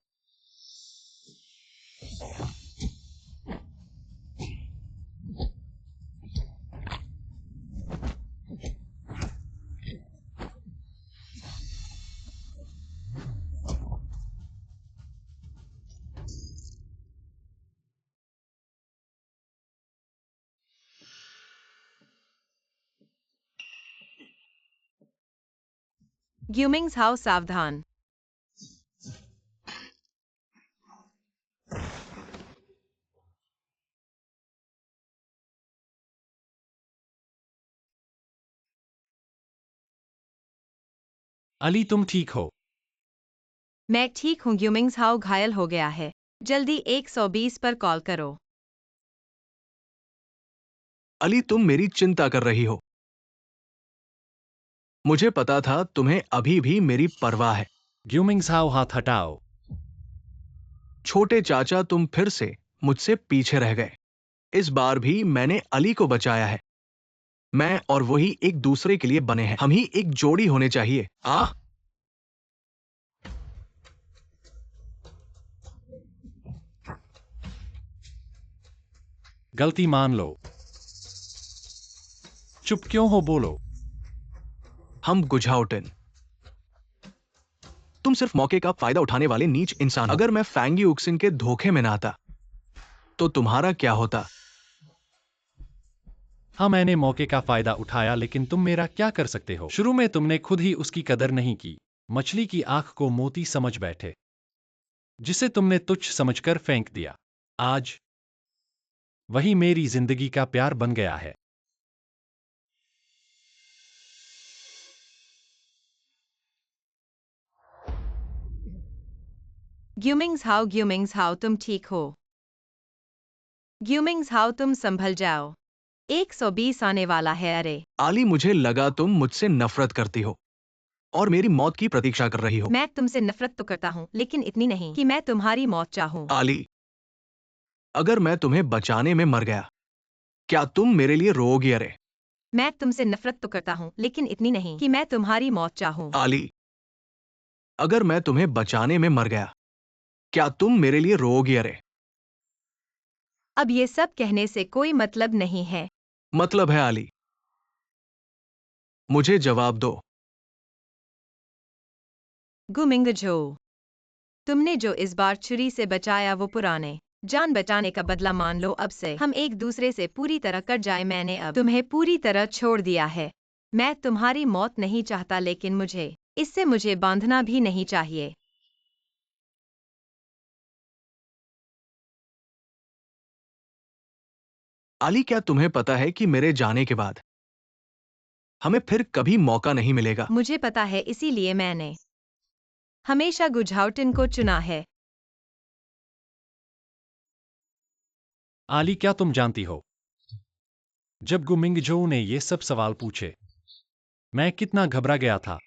ग्यूमिंग्स हाउ सावधान। अली तुम ठीक हो? मैं ठीक हूँ। ग्यूमिंग्स हाउ घायल हो गया है। जल्दी 120 पर कॉल करो। अली तुम मेरी चिंता कर रही हो। मुझे पता था तुम्हें अभी भी मेरी परवाह है। ग्यूमिंग्स हाउ हाथ हटाओ। छोटे चाचा तुम फिर से मुझसे पीछे रह गए। इस बार भी मैंने अली को बचाया है। मैं और वही एक दूसरे के लिए बने हैं। हम ही एक जोड़ी होने चाहिए। गलती मान लो। चुप क्यों हो, बोलो। हम गुझाउटिन। तुम सिर्फ मौके का फायदा उठाने वाले नीच इंसान हो। अगर मैं फैंगी उक्सिन के धोखे में ना आता तो तुम्हारा क्या होता? हाँ, मैंने मौके का फायदा उठाया, लेकिन तुम मेरा क्या कर सकते हो? शुरू में तुमने खुद ही उसकी कदर नहीं की। मछली की आंख को मोती समझ बैठे, जिसे तुमने तुच्छ समझकर फेंक दिया। आज वही मेरी जिंदगी का प्यार बन गया है। ग्यूमिंग्स हाउ तुम ठीक हो? ग्यूमिंग्स हाउ तुम संभल जाओ। 120 आने वाला है। अरे आली मुझे लगा तुम मुझसे नफरत करती हो और मेरी मौत की प्रतीक्षा कर रही हो। मैं तुमसे नफरत तो करता हूँ, लेकिन इतनी नहीं कि मैं तुम्हारी मौत चाहूँ। आली, अगर मैं तुम्हें बचाने में मर गया, क्या तुम मेरे लिए रोओगी? अरे मैं तुमसे नफरत तो करता हूँ, लेकिन इतनी नहीं कि मैं तुम्हारी मौत चाहूँ। आली, अगर मैं तुम्हें बचाने में मर गया, क्या तुम मेरे लिए रोओगी? अरे अब ये सब कहने से कोई मतलब नहीं है। मतलब है आली, मुझे जवाब दो। गुमिंगझो, तुमने जो इस बार छुरी से बचाया वो पुराने जान बचाने का बदला मान लो। अब से हम एक दूसरे से पूरी तरह कट जाए। मैंने अब तुम्हें पूरी तरह छोड़ दिया है। मैं तुम्हारी मौत नहीं चाहता, लेकिन मुझे बांधना भी नहीं चाहिए। आली, क्या तुम्हें पता है कि मेरे जाने के बाद हमें फिर कभी मौका नहीं मिलेगा? मुझे पता है, इसीलिए मैंने हमेशा गुझाउटिन को चुना है। आली, क्या तुम जानती हो, जब गुमिंगझो ने ये सब सवाल पूछे, मैं कितना घबरा गया था।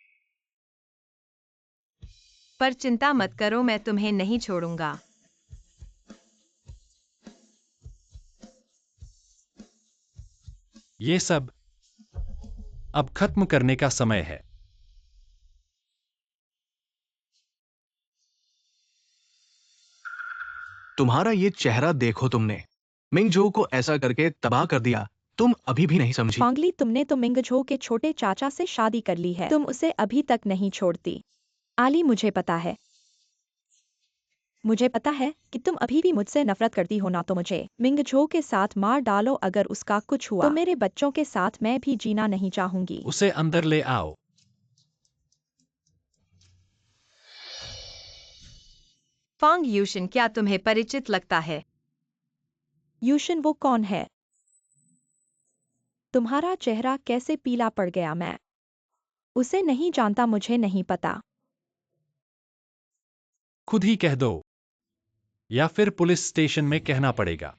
पर चिंता मत करो, मैं तुम्हें नहीं छोड़ूंगा। ये सब अब खत्म करने का समय है। तुम्हारा ये चेहरा देखो। तुमने मिंगजो को ऐसा करके तबाह कर दिया। तुम अभी भी नहीं समझी। फांगली, तुमने तो मिंगझो के छोटे चाचा से शादी कर ली है। तुम उसे अभी तक नहीं छोड़ती। आली, मुझे पता है। मुझे पता है कि तुम अभी भी मुझसे नफरत करती हो ना, तो मुझे मिंगझो के साथ मार डालो। अगर उसका कुछ हुआ तो मेरे बच्चों के साथ मैं भी जीना नहीं चाहूंगी। उसे अंदर ले आओ। फांग यूशिन, क्या तुम्हें परिचित लगता है? यूशिन, वो कौन है? तुम्हारा चेहरा कैसे पीला पड़ गया? मैं उसे नहीं जानता, मुझे नहीं पता। खुद ही कह दो, या फिर पुलिस स्टेशन में कहना पड़ेगा।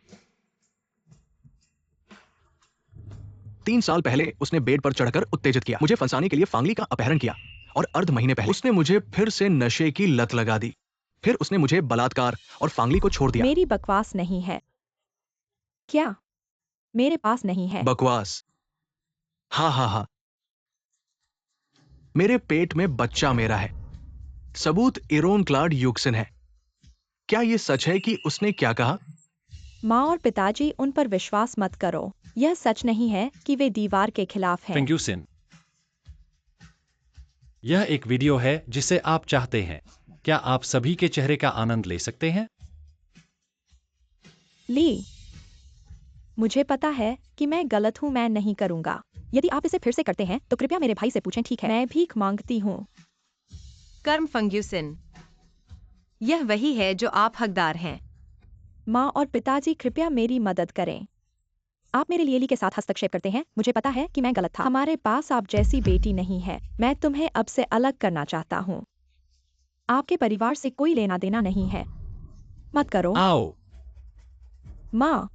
3 साल पहले उसने बेड पर चढ़कर उत्तेजित किया, मुझे फंसाने के लिए फांगली का अपहरण किया और अर्ध महीने पहले उसने मुझे फिर से नशे की लत लगा दी। फिर उसने मुझे बलात्कार और फांगली को छोड़ दिया। मेरी बकवास नहीं है क्या? मेरे पास नहीं है। बकवास? हाँ हाँ हाँ, मेरे पेट में बच्चा मेरा है। सबूत इरोनक्लाड यूक्सिन है। क्या यह सच है कि उसने क्या कहा? माँ और पिताजी, उन पर विश्वास मत करो। यह सच नहीं है कि वे दीवार के खिलाफ हैं। फेंग्यूसिन, यह एक वीडियो है जिसे आप चाहते हैं। क्या आप सभी के चेहरे का आनंद ले सकते हैं? ली, मुझे पता है कि मैं गलत हूँ। मैं नहीं करूँगा। यदि आप इसे फिर से करते हैं तो कृपया मेरे भाई से पूछें, ठीक है? मैं भीख मांगती हूँ। कर्म फंग्यूसिन। यह वही है जो आप हकदार हैं। माँ और पिताजी कृपया मेरी मदद करें। आप मेरे लिएली के साथ हस्तक्षेप करते हैं। मुझे पता है कि मैं गलत था। हमारे पास आप जैसी बेटी नहीं है। मैं तुम्हें अब से अलग करना चाहता हूँ। आपके परिवार से कोई लेना देना नहीं है। मत करो। आओ। माँ।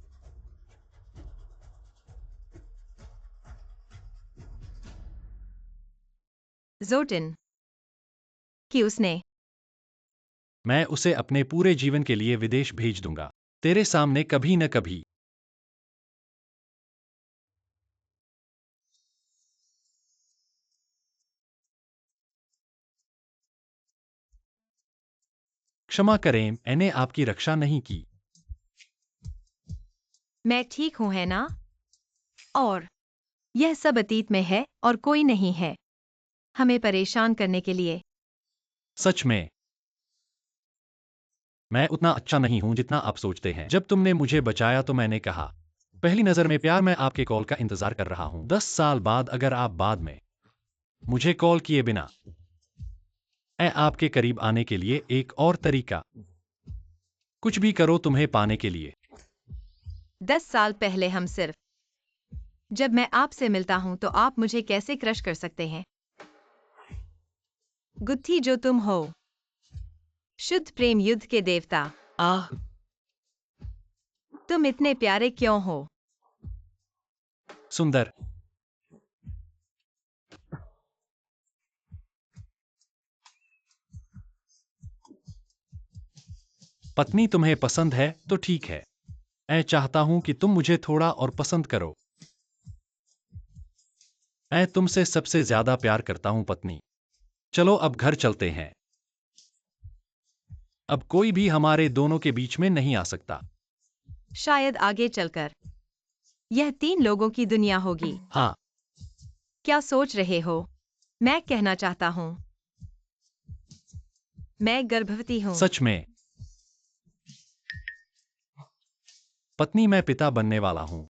जोटिन कि उसने। मैं उसे अपने पूरे जीवन के लिए विदेश भेज दूंगा। तेरे सामने कभी न कभी। क्षमा करें, मैंने आपकी रक्षा नहीं की। मैं ठीक हूं, है ना? और यह सब अतीत में है और कोई नहीं है हमें परेशान करने के लिए। सच में मैं उतना अच्छा नहीं हूं जितना आप सोचते हैं। जब तुमने मुझे बचाया तो मैंने कहा, पहली नजर में प्यार, मैं आपके कॉल का इंतजार कर रहा हूं। 10 साल बाद अगर आप बाद में मुझे कॉल किए बिना मैं आपके करीब आने के लिए एक और तरीका, कुछ भी करो तुम्हें पाने के लिए। 10 साल पहले हम सिर्फ। जब मैं आपसे मिलता हूं तो आप मुझे कैसे क्रश कर सकते हैं? गुत्थी जो तुम हो, शुद्ध प्रेम युद्ध के देवता। आह, तुम इतने प्यारे क्यों हो? सुंदर। पत्नी तुम्हें पसंद है तो ठीक है। मैं चाहता हूं कि तुम मुझे थोड़ा और पसंद करो। मैं तुमसे सबसे ज्यादा प्यार करता हूं पत्नी। चलो अब घर चलते हैं। अब कोई भी हमारे दोनों के बीच में नहीं आ सकता। शायद आगे चलकर यह 3 लोगों की दुनिया होगी। हाँ। क्या सोच रहे हो? मैं कहना चाहता हूं, मैं गर्भवती हूं। सच में। पत्नी, मैं पिता बनने वाला हूं।